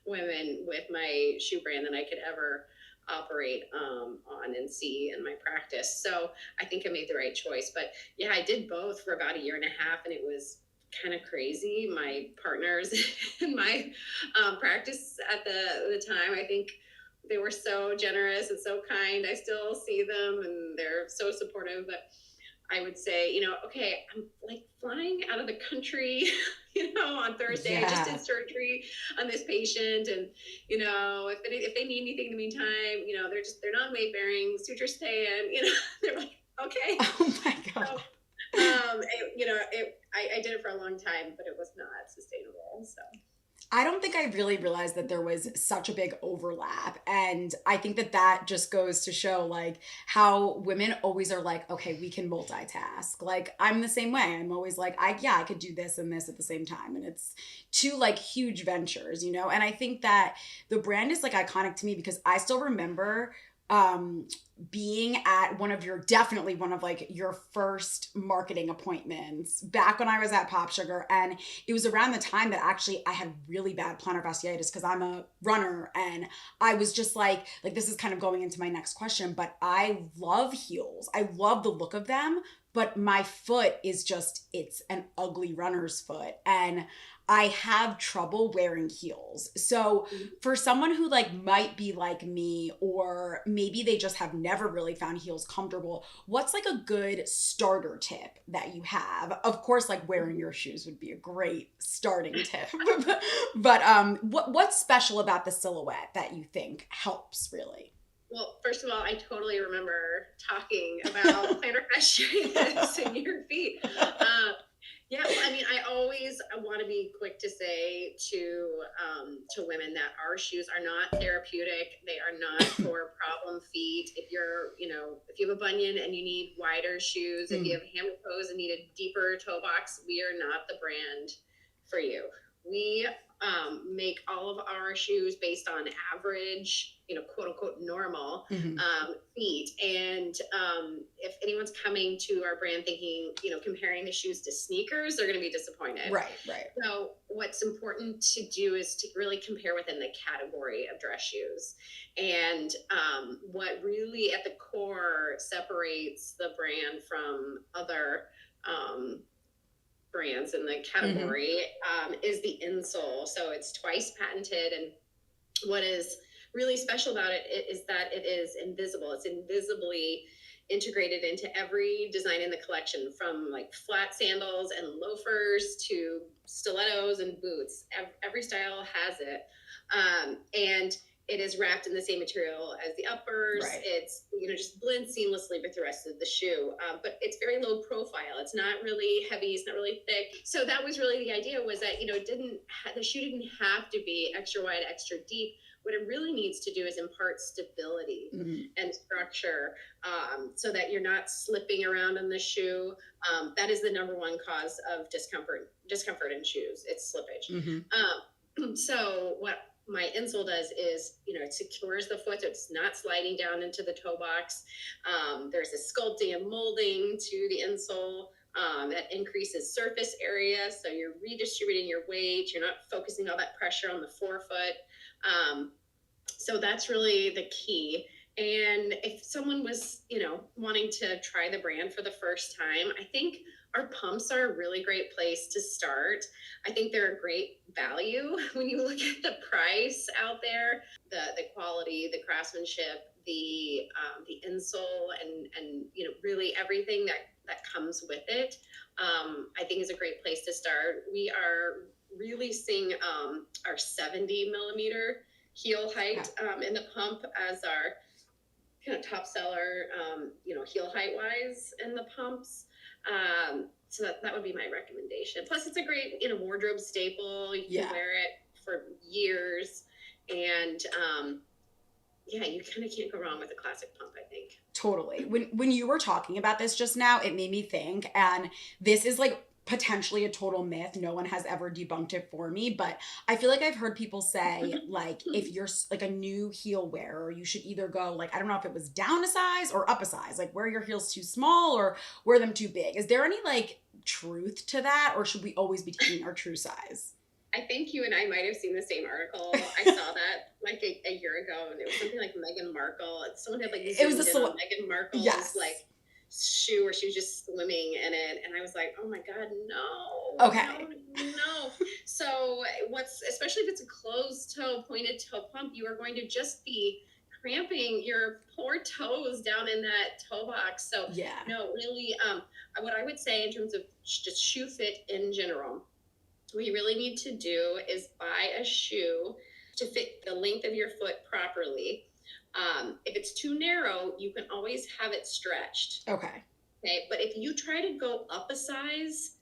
women with my shoe brand than I could ever operate on and see in my practice. So I think I made the right choice. But yeah, I did both for about a year and a half, and it was kind of crazy. My partners in my practice at the time, I think they were so generous and so kind. I still see them and they're so supportive. But I would say, okay, I'm like flying out of the country, on Thursday. I just did surgery on this patient, and if they need anything in the meantime, they're non-weight bearing, suture stay in, they're like, okay. Oh my God. So, I did it for a long time, but it was not sustainable. So I don't think I really realized that there was such a big overlap. And I think that just goes to show like how women always are like, okay, we can multitask. Like I'm the same way. I'm always like, I could do this and this at the same time. And it's two like huge ventures, And I think that the brand is like iconic to me because I still remember being at definitely one of like your first marketing appointments back when I was at Pop Sugar. And it was around the time that actually I had really bad plantar fasciitis because I'm a runner. And I was just like this is kind of going into my next question, but I love heels. I love the look of them, but my foot is it's an ugly runner's foot. And I have trouble wearing heels. So for someone who like might be like me, or maybe they just have never really found heels comfortable, what's like a good starter tip that you have? Of course, like wearing your shoes would be a great starting tip. But what's special about the silhouette that you think helps really? Well, first of all, I totally remember talking about plantar fasciitis in your feet. Yeah, well, I mean, I always want to be quick to say to women that our shoes are not therapeutic. They are not for problem feet. If if you have a bunion and you need wider shoes, if you have hammer toes and need a deeper toe box, we are not the brand for you. We make all of our shoes based on average, quote unquote normal feet. And if anyone's coming to our brand thinking, comparing the shoes to sneakers, they're going to be disappointed. Right. So what's important to do is to really compare within the category of dress shoes. And what really at the core separates the brand from other brands in the category is the insole. So it's twice patented, and what is really special about it is that it is invisible. It's invisibly integrated into every design in the collection, from like flat sandals and loafers to stilettos and boots. Every style has it, and it is wrapped in the same material as the uppers. Right. It's, just blends seamlessly with the rest of the shoe. But it's very low profile. It's not really heavy. It's not really thick. So that was really the idea, was that, the shoe didn't have to be extra wide, extra deep. What it really needs to do is impart stability and structure, so that you're not slipping around in the shoe. That is the number one cause of discomfort in shoes. It's slippage. So what my insole does is, it secures the foot so it's not sliding down into the toe box. There's a sculpting and molding to the insole that increases surface area, so you're redistributing your weight. You're not focusing all that pressure on the forefoot. So that's really the key. And if someone was, wanting to try the brand for the first time, I think our pumps are a really great place to start. I think they're a great value when you look at the price out there, the quality, the craftsmanship, the insole, and really everything that comes with it. I think is a great place to start. We are releasing our 70 millimeter heel height in the pump as our kind of top seller, heel height wise in the pumps. So that would be my recommendation. Plus, it's a great, wardrobe staple. You can wear it for years, and you kind of can't go wrong with a classic pump, I think. Totally. When you were talking about this just now, it made me think, and this is like potentially a total myth. No one has ever debunked it for me, but I feel like I've heard people say, like, if you're like a new heel wearer, you should either go, like, I don't know if it was down a size or up a size, like wear your heels too small or wear them too big. Is there any like truth to that, or should we always be taking our true size? I think you and I might have seen the same article. I saw that like a year ago, and it was something like Meghan Markle. Someone had like it was a Meghan Markle's like shoe where she was just swimming in it, and I was like, oh my god, no. Okay. No. So especially if it's a closed toe, pointed toe pump, you are going to just be cramping your poor toes down in that toe box. So Yeah. no, really, what I would say in terms of just shoe fit in general, what you really need to do is buy a shoe to fit the length of your foot properly. If it's too narrow, you can always have it stretched. Okay. Okay. But if you try to go up a size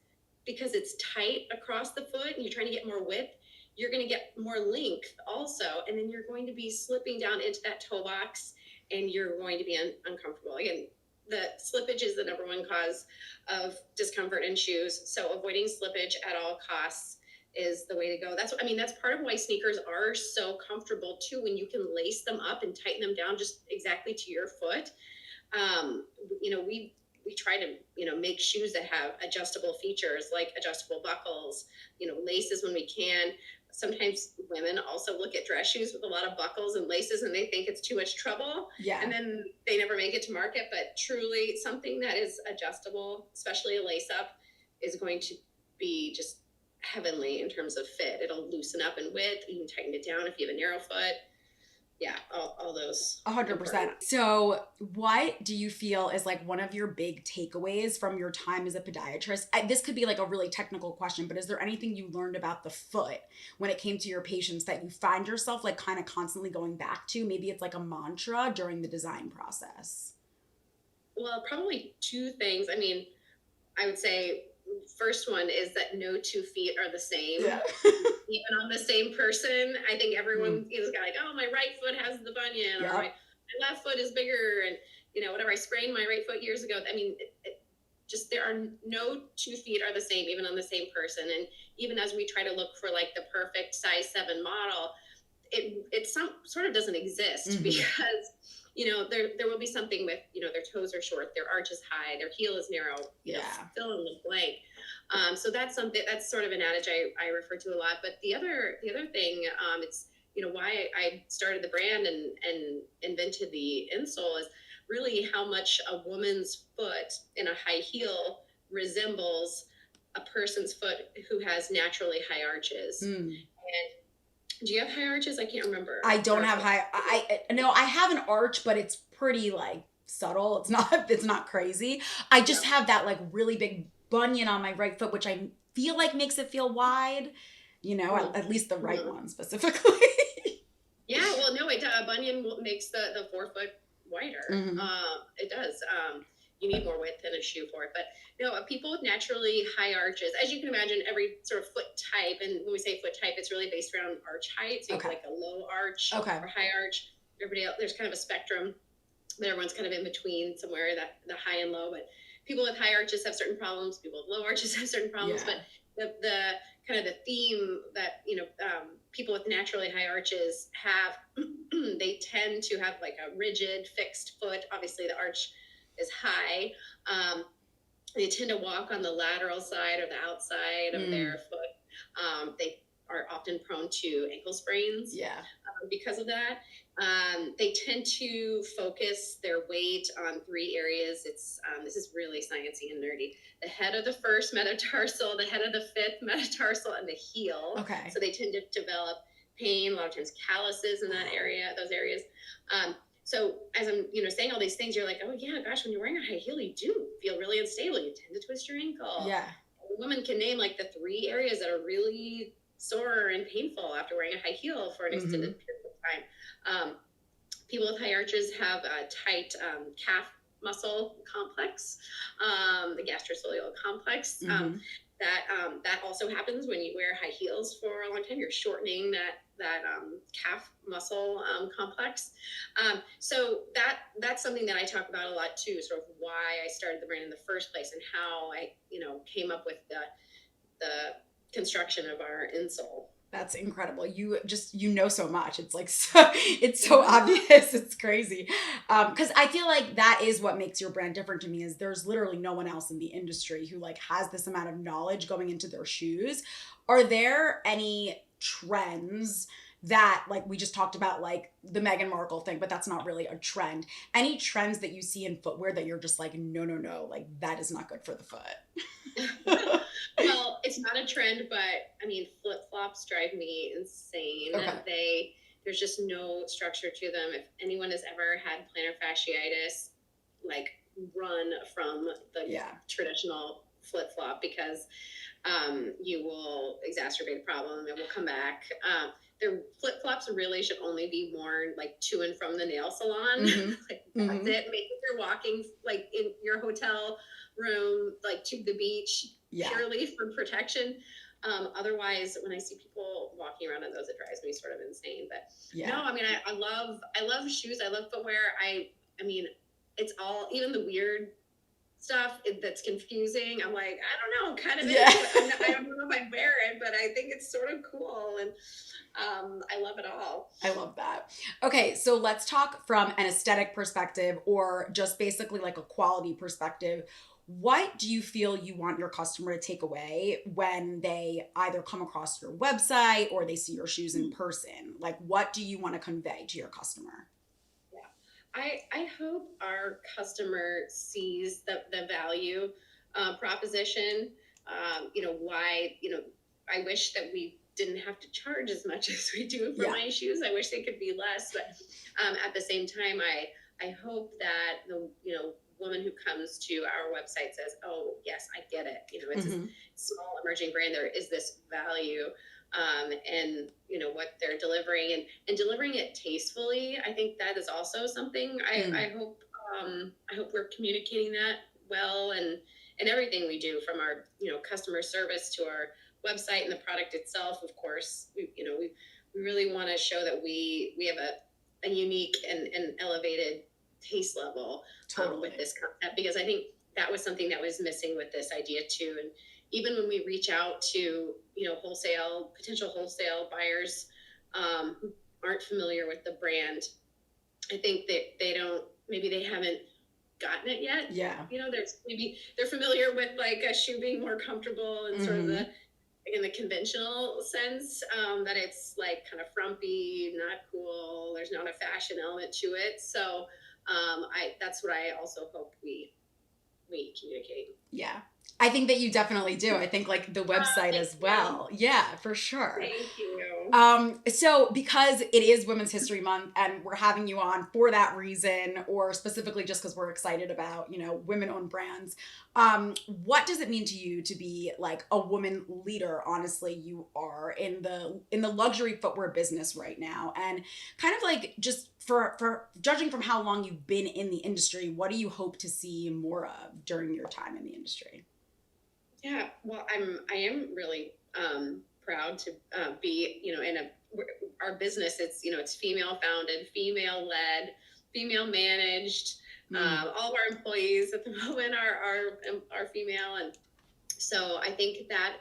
because it's tight across the foot and you're trying to get more width, you're going to get more length also. And then you're going to be slipping down into that toe box and you're going to be uncomfortable. Again, the slippage is the number one cause of discomfort in shoes. So avoiding slippage at all costs is the way to go. That's part of why sneakers are so comfortable too, when you can lace them up and tighten them down just exactly to your foot. We try to, make shoes that have adjustable features like adjustable buckles, laces when we can. Sometimes women also look at dress shoes with a lot of buckles and laces and they think it's too much trouble. Yeah. And then they never make it to market. But truly, something that is adjustable, especially a lace up, is going to be just heavenly in terms of fit. It'll loosen up in width. You can tighten it down if you have a narrow foot. Yeah, all those. 100%. So what do you feel is like one of your big takeaways from your time as a podiatrist? This could be like a really technical question, but is there anything you learned about the foot when it came to your patients that you find yourself like kind of constantly going back to? Maybe it's like a mantra during the design process. Well, probably two things. I would say first one is that no 2 feet are the same. Yeah. Even on the same person. I think everyone is like, oh, my right foot has the bunion, or my left foot is bigger, and whatever. I sprained my right foot years ago. Just there are no 2 feet are the same, even on the same person. And even as we try to look for like the perfect size 7 model, it sort of doesn't exist because there will be something with their toes are short, their arch is high, their heel is narrow. Fill in the blank. So that's something that's sort of an adage I refer to a lot. But the other thing, it's why I started the brand and invented the insole is really how much a woman's foot in a high heel resembles a person's foot who has naturally high arches. And do you have high arches? I can't remember. I don't have high. I have an arch, but it's pretty like subtle. It's not crazy. I just have that like really big bunion on my right foot, which I feel like makes it feel wide. At least the right one specifically. Yeah, well, no, a bunion makes the forefoot wider. It does. You need more width in a shoe for it. But people with naturally high arches, as you can imagine, every sort of foot type, and when we say foot type, it's really based around arch height. So you have like a low arch or high arch. Everybody else, there's kind of a spectrum, but everyone's kind of in between somewhere, that the high and low. But people with high arches have certain problems. People with low arches have certain problems. Yeah. But the kind of the theme that people with naturally high arches have, they tend to have like a rigid, fixed foot. Obviously, the arch is high. They tend to walk on the lateral side or the outside of their foot. They are often prone to ankle sprains. Because of that. They tend to focus their weight on 3 areas. It's this is really sciencey and nerdy. The head of the first metatarsal, the head of the 5th metatarsal, and the heel. Okay. So they tend to develop pain, a lot of times calluses in that area, those areas. So as I'm, saying all these things, you're like, oh yeah, gosh, when you're wearing a high heel, you do feel really unstable. You tend to twist your ankle. Yeah. A woman can name like the 3 areas that are really sore and painful after wearing a high heel for an extended period of time. People with high arches have a tight calf muscle complex, the gastrosoleal complex. That also happens when you wear high heels for a long time. You're shortening that calf muscle complex. So that's something that I talk about a lot too, sort of why I started the brand in the first place and how I came up with the construction of our insole. That's incredible. You know so much. It's like, it's so obvious. It's crazy. Cause I feel like that is what makes your brand different to me is there's literally no one else in the industry who like has this amount of knowledge going into their shoes. Are there any trends that like we just talked about, like the Meghan Markle thing, but that's not really a trend. Any trends that you see in footwear that you're just like, no, like that is not good for the foot? Well, it's not a trend, but I mean, flip-flops drive me insane. Okay. There's just no structure to them. If anyone has ever had plantar fasciitis, like run from the traditional flip-flop, because you will exacerbate the problem. It will come back. Their flip-flops really should only be worn like to and from the nail salon. Like that's it. Maybe if you're walking like in your hotel room, like to the beach, purely for protection. Otherwise, when I see people walking around in those, it drives me sort of insane. But no, I mean, I love shoes. I love footwear. I mean, it's all, even the weird stuff that's confusing. I'm like, I don't know, kind of into it. I don't know if I'd wear it, but I think it's sort of cool, and I love it all. I love that. Okay, so let's talk from an aesthetic perspective, or just basically like a quality perspective. What do you feel you want your customer to take away when they either come across your website or they see your shoes in person? Like, what do you want to convey to your customer? I hope our customer sees the value proposition. Why, I wish that we didn't have to charge as much as we do for my shoes. I wish they could be less, but at the same time, I hope that the, woman who comes to our website says, oh, yes, I get it. It's a small emerging brand. There is this value. And what they're delivering and delivering it tastefully. I think that is also something I hope we're communicating that well, and everything we do, from our customer service to our website and the product itself. Of course, we really want to show that we have a unique and elevated taste level with this concept, because I think that was something that was missing with this idea too. And even when we reach out to, potential wholesale buyers who aren't familiar with the brand, I think that maybe they haven't gotten it yet. Yeah. Maybe they're familiar with like a shoe being more comfortable and sort of in the conventional sense, that it's like kind of frumpy, not cool. There's not a fashion element to it. So that's what I also hope we communicate. Yeah. I think that you definitely do. I think like the website as well. Yeah, for sure. Thank you. So because it is Women's History Month and we're having you on for that reason, or specifically just because we're excited about, women-owned brands, what does it mean to you to be like a woman leader? Honestly, you are in the luxury footwear business right now, and kind of like just for judging from how long you've been in the industry, what do you hope to see more of during your time in the industry? Yeah, well, I am really proud to be, in our business. It's female founded, female led, female managed. All of our employees at the moment are female, and so I think that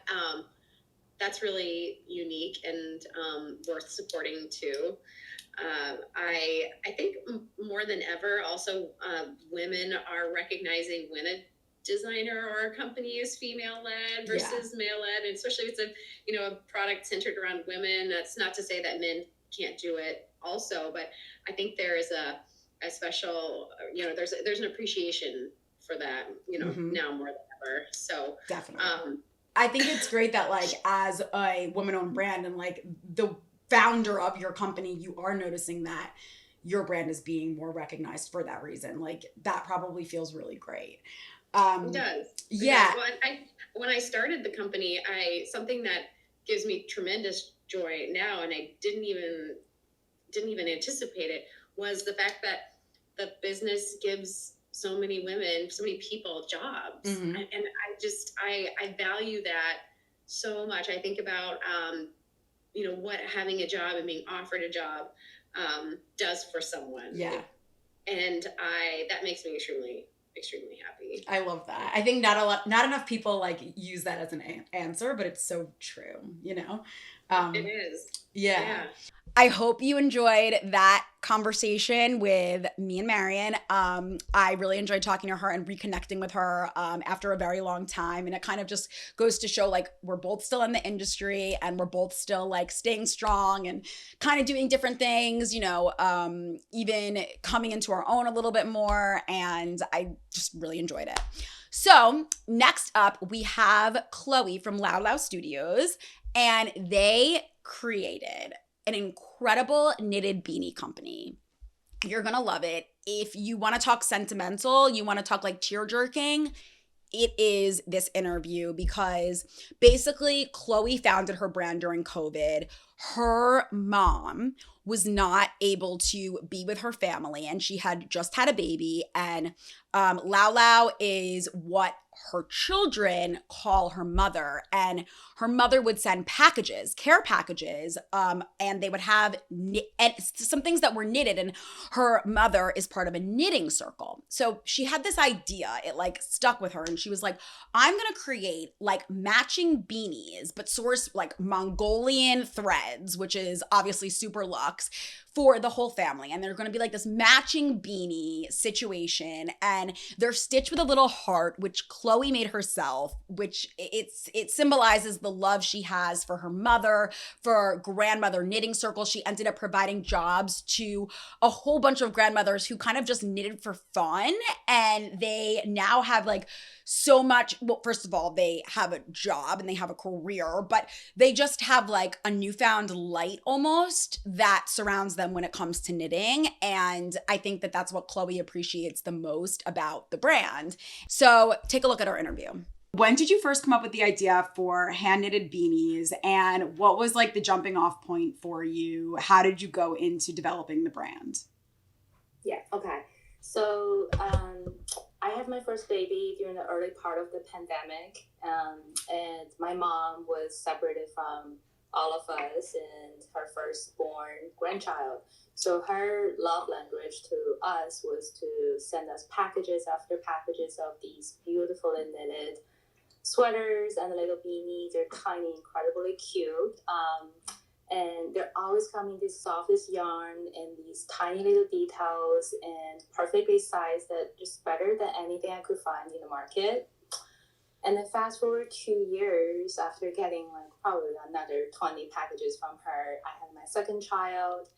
that's really unique and worth supporting too. I think more than ever, also women are recognizing when a designer or a company is female-led versus male-led, and especially if it's a product centered around women. That's not to say that men can't do it also, but I think there is a special, there's an appreciation for that, now more than ever. So definitely. I think it's great that like as a woman-owned brand and like the founder of your company, you are noticing that your brand is being more recognized for that reason. Like that probably feels really great. It does. Yeah. Well, when I started the company, something that gives me tremendous joy now, and I didn't even anticipate it, was the fact that the business gives so many women, so many people jobs. And I value that so much. I think about, what having a job and being offered a job does for someone. Yeah. And that makes me extremely happy. I love that. I think not enough people like use that as an answer, but it's so true, It is. Yeah. I hope you enjoyed that conversation with me and Marion. I really enjoyed talking to her and reconnecting with her after a very long time. And it kind of just goes to show like we're both still in the industry and we're both still like staying strong and kind of doing different things, even coming into our own a little bit more. And I just really enjoyed it. So next up, we have Chloe from LÄO OLAO Studios, and they created an incredible knitted beanie company. You're going to love it. If you want to talk sentimental, you want to talk like tear jerking, it is this interview, because basically Chloe founded her brand during COVID. Her mom was not able to be with her family, and she had just had a baby, and LĽao is what her children call her mother, and her mother would send packages, care packages, and they would have and some things that were knitted, and her mother is part of a knitting circle. So she had this idea, it like stuck with her, and she was like, I'm gonna create like matching beanies, but source like Mongolian threads, which is obviously super luxe, for the whole family. And they're going to be like this matching beanie situation, and they're stitched with a little heart, which Chloe made herself, which it symbolizes the love she has for her mother, for grandmother knitting circle. She ended up providing jobs to a whole bunch of grandmothers who kind of just knitted for fun, and they now have like so much. Well, first of all, they have a job and they have a career, but they just have like a newfound light almost that surrounds them when it comes to knitting. And I think that that's what Chloe appreciates the most about the brand. So take a look at our interview. When did you first come up with the idea for hand knitted beanies, and what was like the jumping off point for you? How did you go into developing the brand? Yeah, okay. So I had my first baby during the early part of the pandemic, and my mom was separated from all of us and her firstborn grandchild. So her love language to us was to send us packages after packages of these beautifully knitted sweaters and little beanies. They're tiny, incredibly cute. And they're always coming this softest yarn and these tiny little details and perfectly sized, that just better than anything I could find in the market. And then fast forward 2 years after getting like probably another 20 packages from her, I had my second child,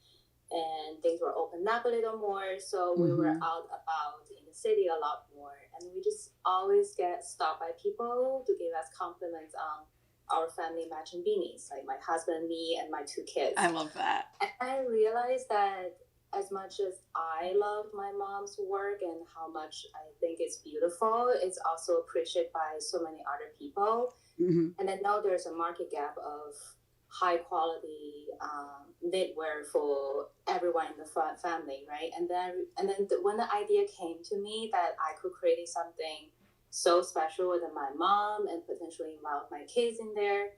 and things were opened up a little more. So we were out about in the city a lot more, and we just always get stopped by people to give us compliments on our family matching beanies, like my husband, me, and my 2 kids. I love that. And I realized that as much as I loved my mom's work and how much I think it's beautiful, it's also appreciated by so many other people. And I know there's a market gap of high quality knitwear for everyone in the family, right? And then when the idea came to me that I could create something so special with my mom and potentially involve my kids in there,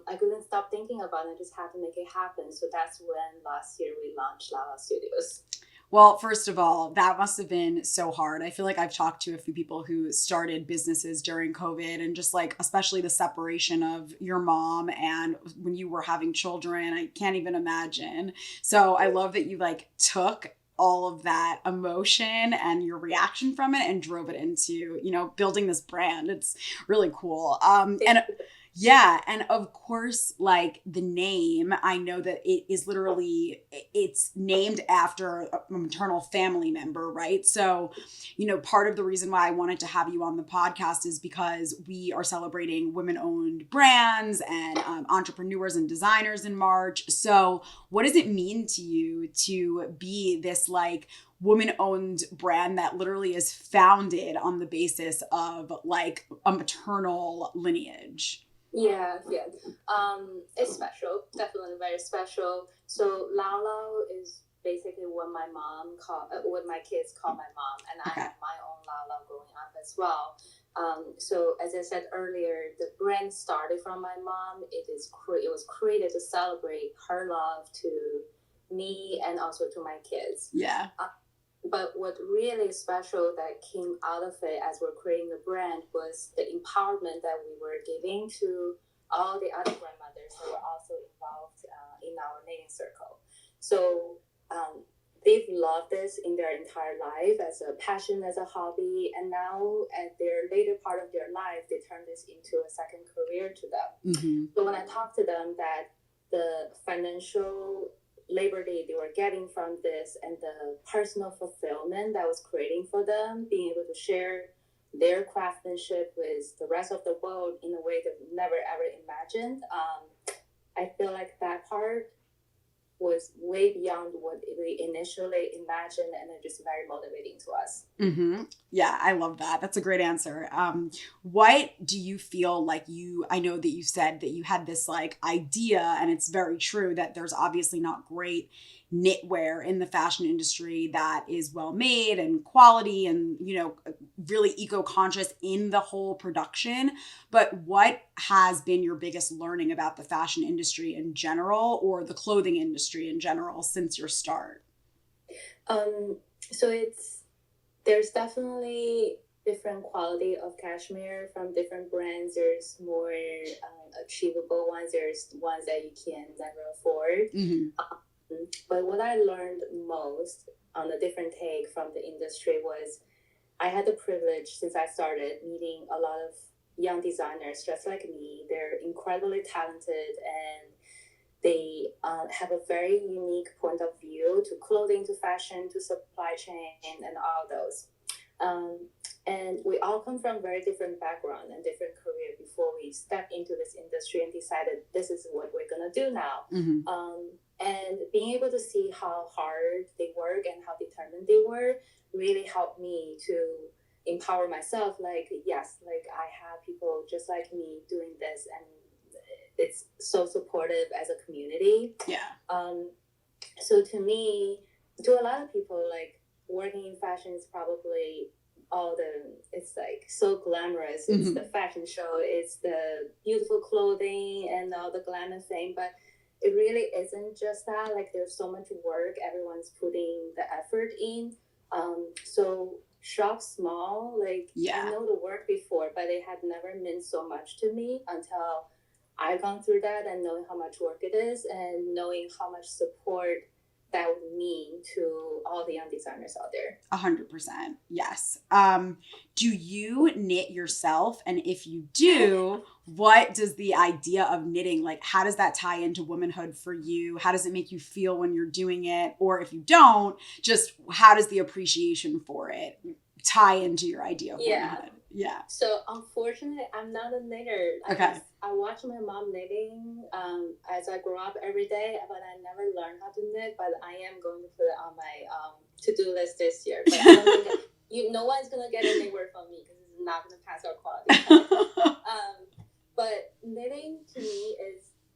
I couldn't stop thinking about it. I just had to make it happen. So that's when last year we launched LĽOLAO Studios. Well, first of all, that must have been so hard. I feel like I've talked to a few people who started businesses during COVID, and just like, especially the separation of your mom and when you were having children, I can't even imagine. So I love that you like took all of that emotion and your reaction from it and drove it into, you know, building this brand. It's really cool. Yeah. And of course, like the name, I know that it is literally, it's named after a maternal family member, right? So, you know, part of the reason why I wanted to have you on the podcast is because we are celebrating women-owned brands and entrepreneurs and designers in March. So what does it mean to you to be this like woman-owned brand that literally is founded on the basis of like a maternal lineage? Yeah. It's special, definitely very special. So LĽOLAO is basically what what my kids call my mom, and I have my own LĽOLAO growing up as well. So as I said earlier, the brand started from my mom. It was created to celebrate her love to me and also to my kids. Yeah. But what really special that came out of it as we're creating the brand was the empowerment that we were giving to all the other grandmothers who were also involved in our knitting circle. So they've loved this in their entire life as a passion, as a hobby. And now at their later part of their life, they turn this into a second career to them. So when I talk to them that the financial liberty they were getting from this and the personal fulfillment that was creating for them, being able to share their craftsmanship with the rest of the world in a way that we never ever imagined, I feel like that part was way beyond what we initially imagined, and it's just very motivating to us. Mm-hmm. Yeah, I love that. That's a great answer. What do you feel like I know that you said that you had this like idea, and it's very true that there's obviously not great knitwear in the fashion industry that is well made and quality and, you know, really eco-conscious in the whole production. But what has been your biggest learning about the fashion industry in general, or the clothing industry in general, since your start? So there's definitely different quality of cashmere from different brands. There's more achievable ones. There's ones that you can never afford. Mm-hmm. But what I learned most on a different take from the industry was I had the privilege, since I started, meeting a lot of young designers just like me. They're incredibly talented, and they have a very unique point of view to clothing, to fashion, to supply chain, and all those. And we all come from very different background and different career before we step into this industry and decided this is what we're gonna do now. Mm-hmm. And being able to see how hard they work and how determined they were really helped me to empower myself. Like, yes, like I have people just like me doing this, and it's so supportive as a community. Yeah. So to me, to a lot of people, like working in fashion is probably it's like so glamorous. Mm-hmm. It's the fashion show, it's the beautiful clothing and all the glamour thing, but it really isn't just that. Like there's so much work, everyone's putting the effort in. So shop small, like I know the work before, but it had never meant so much to me until I've gone through that and knowing how much work it is and knowing how much support that would mean to all the young designers out there. 100%. Yes. Do you knit yourself? And if you do, what does the idea of knitting, like, how does that tie into womanhood for you? How does it make you feel when you're doing it? Or if you don't, just how does the appreciation for it tie into your idea of womanhood? Yeah. So unfortunately, I'm not a knitter. Okay. I watch my mom knitting as I grow up every day, but I never learned how to knit. But I am going to put it on my to-do list this year. But I don't think no one's gonna get any work from me because it's not gonna pass our quality. But knitting to me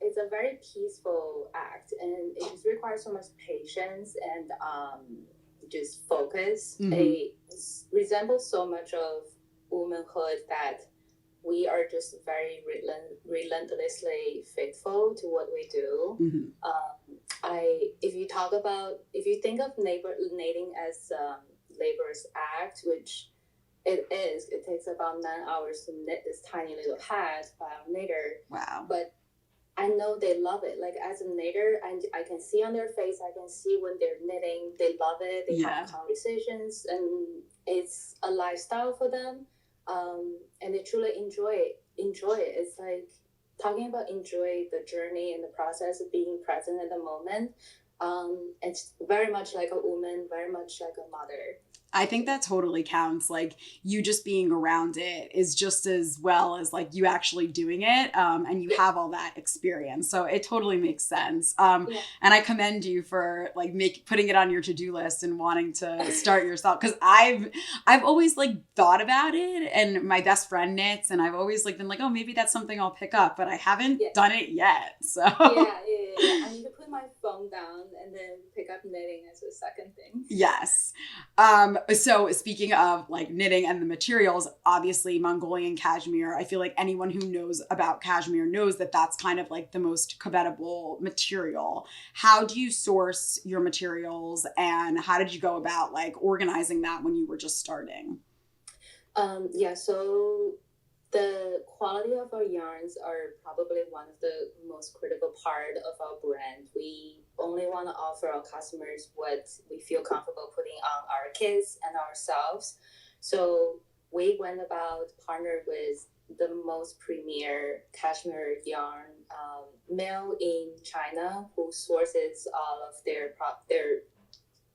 is a very peaceful act, and it just requires so much patience and just focus. Mm-hmm. It resembles so much of womanhood that we are just very relentlessly faithful to what we do. Mm-hmm. If you think of knitting as labor's act, which it is, it takes about 9 hours to knit this tiny little hat by a knitter. Wow. But I know they love it. Like as a knitter, I can see on their face, I can see when they're knitting, they love it. They have conversations, and it's a lifestyle for them. And they truly enjoy it. It's like talking about enjoy the journey and the process of being present at the moment. It's very much like a woman, very much like a mother. I think that totally counts. Like you just being around it is just as well as like you actually doing it. And you have all that experience. So it totally makes sense. And I commend you for like putting it on your to-do list and wanting to start yourself. Cause I've always like thought about it, and my best friend knits, and I've always like been like, oh, maybe that's something I'll pick up, but I haven't done it yet. So I need to put my phone down and then pick up knitting as a second thing. Yes. So speaking of like knitting and the materials, obviously Mongolian cashmere, I feel like anyone who knows about cashmere knows that that's kind of like the most covetable material. How do you source your materials, and how did you go about like organizing that when you were just starting? So the quality of our yarns are probably one of the most critical part of our brand. We only want to offer our customers what we feel comfortable putting on our kids and ourselves. So we went about partnered with the most premier cashmere yarn mill in China, who sources all of their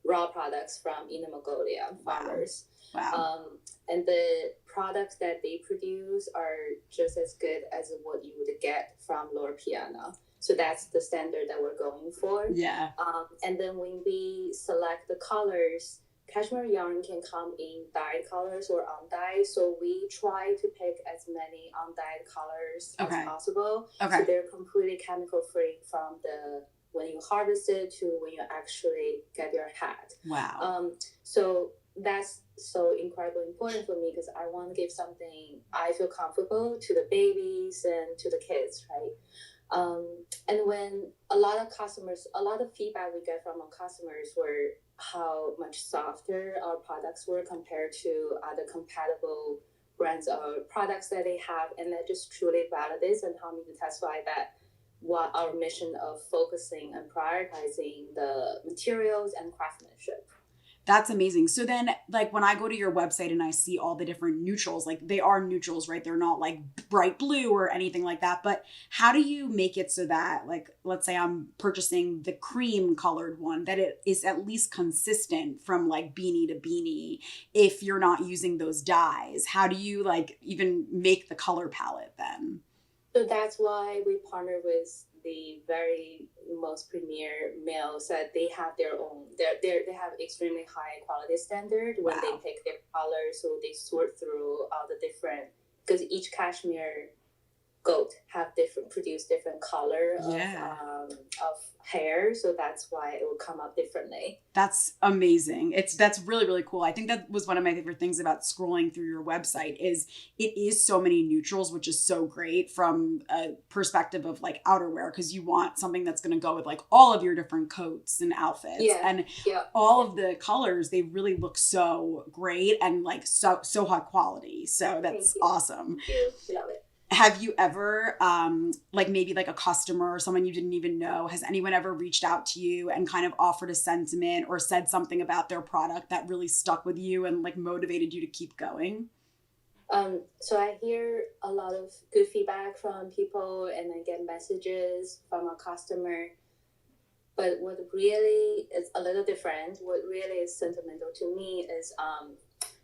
raw products from Inner Mongolia farmers. Wow. And the products that they produce are just as good as what you would get from Lower Piana. So that's the standard that we're going for. Yeah. And then when we select the colors, cashmere yarn can come in dyed colors or undyed. So we try to pick as many undyed colors as possible. Okay. So they're completely chemical free from when you harvest it to when you actually get your hat. Wow. So that's so incredibly important for me because I want to give something I feel comfortable to the babies and to the kids, right? And when a lot of feedback we get from our customers were how much softer our products were compared to other compatible brands or products that they have, and that just truly validates and help me to testify that what our mission of focusing and prioritizing the materials and craftsmanship. That's amazing. So then, like, when I go to your website and I see all the different neutrals, like, they are neutrals, right? They're not like bright blue or anything like that. But how do you make it so that, like, let's say I'm purchasing the cream colored one, that it is at least consistent from like beanie to beanie if you're not using those dyes? How do you like even make the color palette then? So that's why we partner with the very most premier mills that they have their own. They have extremely high quality standard when they pick their colors. So they sort through all the different, because each cashmere goat produce different color of hair, so that's why it will come up differently. That's amazing. That's really, really cool. I think that was one of my favorite things about scrolling through your website is it is so many neutrals, which is so great from a perspective of like outerwear, because you want something that's going to go with like all of your different coats and outfits. And all of the colors, they really look so great and like so high quality. So that's awesome. Thank you. Love it. Have you ever, like maybe like a customer or someone you didn't even know, has anyone ever reached out to you and kind of offered a sentiment or said something about their product that really stuck with you and like motivated you to keep going? So I hear a lot of good feedback from people and I get messages from a customer. But what really is a little different, what really is sentimental to me is,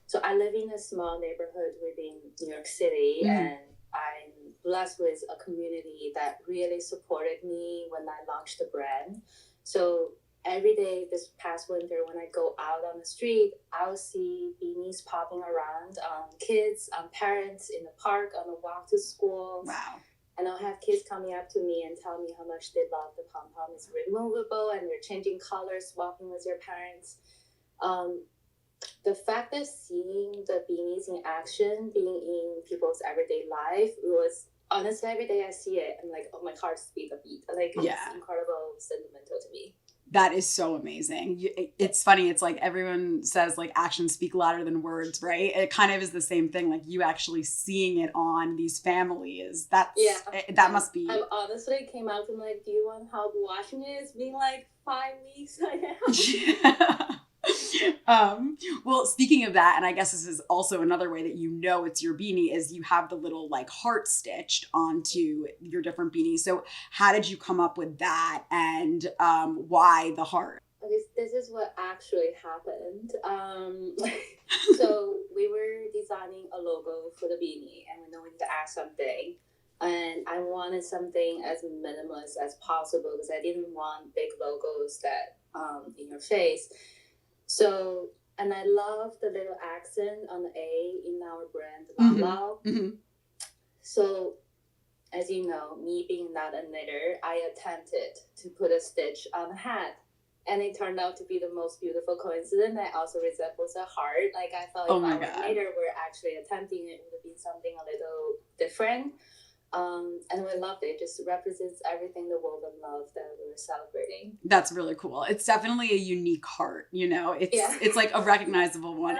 so I live in a small neighborhood within New York City, and I'm blessed with a community that really supported me when I launched the brand. So every day this past winter, when I go out on the street, I'll see beanies popping around, kids, parents in the park on a walk to school. Wow. And I'll have kids coming up to me and tell me how much they love the pom-pom. It's removable and they're changing colors, walking with their parents. The fact that seeing the beanies in action, being in people's everyday life, it was honestly every day I see it, I'm like, oh, my heart speeds a beat. Like, it's incredible, sentimental to me. That is so amazing. It's funny. It's like everyone says like actions speak louder than words, right? It kind of is the same thing. Like you actually seeing it on these families. That must be. I honestly came out and like, do you want help washing it? It's been like 5 weeks. Well, speaking of that, and I guess this is also another way that you know it's your beanie, is you have the little like heart stitched onto your different beanies. So how did you come up with that, and why the heart? This is what actually happened. So we were designing a logo for the beanie, and we wanted to add something. And I wanted something as minimalist as possible because I didn't want big logos that in your face. So, and I love the little accent on the A in our brand, Lዘለዎ. So, as you know, me being not a knitter, I attempted to put a stitch on a hat. And it turned out to be the most beautiful coincidence. That also resembles a heart. Like I thought if our knitter were actually attempting it, would have been something a little different. And we loved it. It just represents everything the world of love that we were celebrating. That's really cool. It's definitely a unique heart, you know? It's like a recognizable one.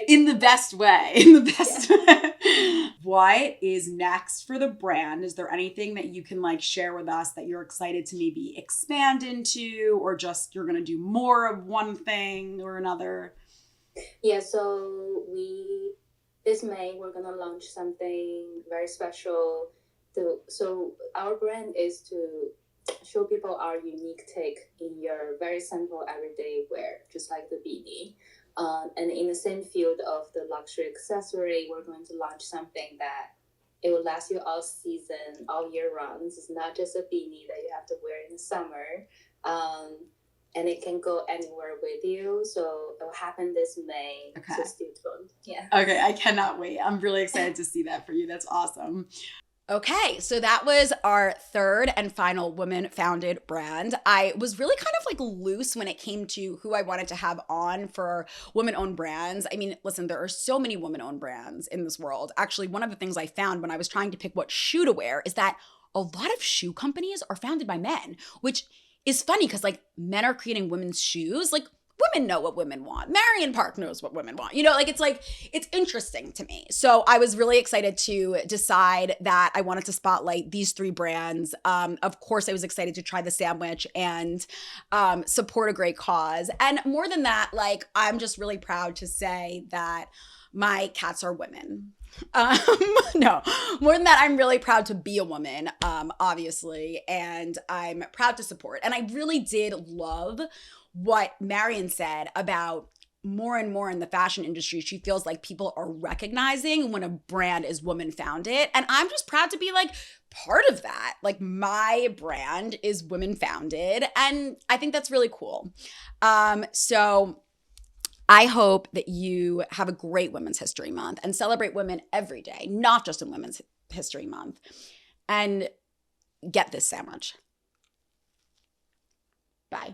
In the best way. In the best way. What is next for the brand? Is there anything that you can like share with us that you're excited to maybe expand into, or just you're going to do more of one thing or another? Yeah, so this May, we're going to launch something very special. So our brand is to show people our unique take in your very simple everyday wear, just like the beanie. And in the same field of the luxury accessory, we're going to launch something that it will last you all season, all year round. This is not just a beanie that you have to wear in the summer. And it can go anywhere with you. So it will happen this May. Okay. So stay tuned. Yeah. Okay, I cannot wait. I'm really excited to see that for you. That's awesome. Okay, so that was our third and final women-founded brand. I was really kind of like loose when it came to who I wanted to have on for women-owned brands. I mean, listen, there are so many women-owned brands in this world. Actually, one of the things I found when I was trying to pick what shoe to wear is that a lot of shoe companies are founded by men, which is funny because like men are creating women's shoes. Like women know what women want. Marion Parke knows what women want. You know, it's interesting to me. So I was really excited to decide that I wanted to spotlight these three brands. Of course, I was excited to try the sandwich and support a great cause. And more than that, like, I'm just really proud to say that my cats are women. No, more than that, I'm really proud to be a woman, obviously, and I'm proud to support. And I really did love what Marion said about more and more in the fashion industry, she feels like people are recognizing when a brand is woman founded. And I'm just proud to be like part of that. Like my brand is women founded. And I think that's really cool. So I hope that you have a great Women's History Month and celebrate women every day, not just in Women's History Month. And get this sandwich. Bye.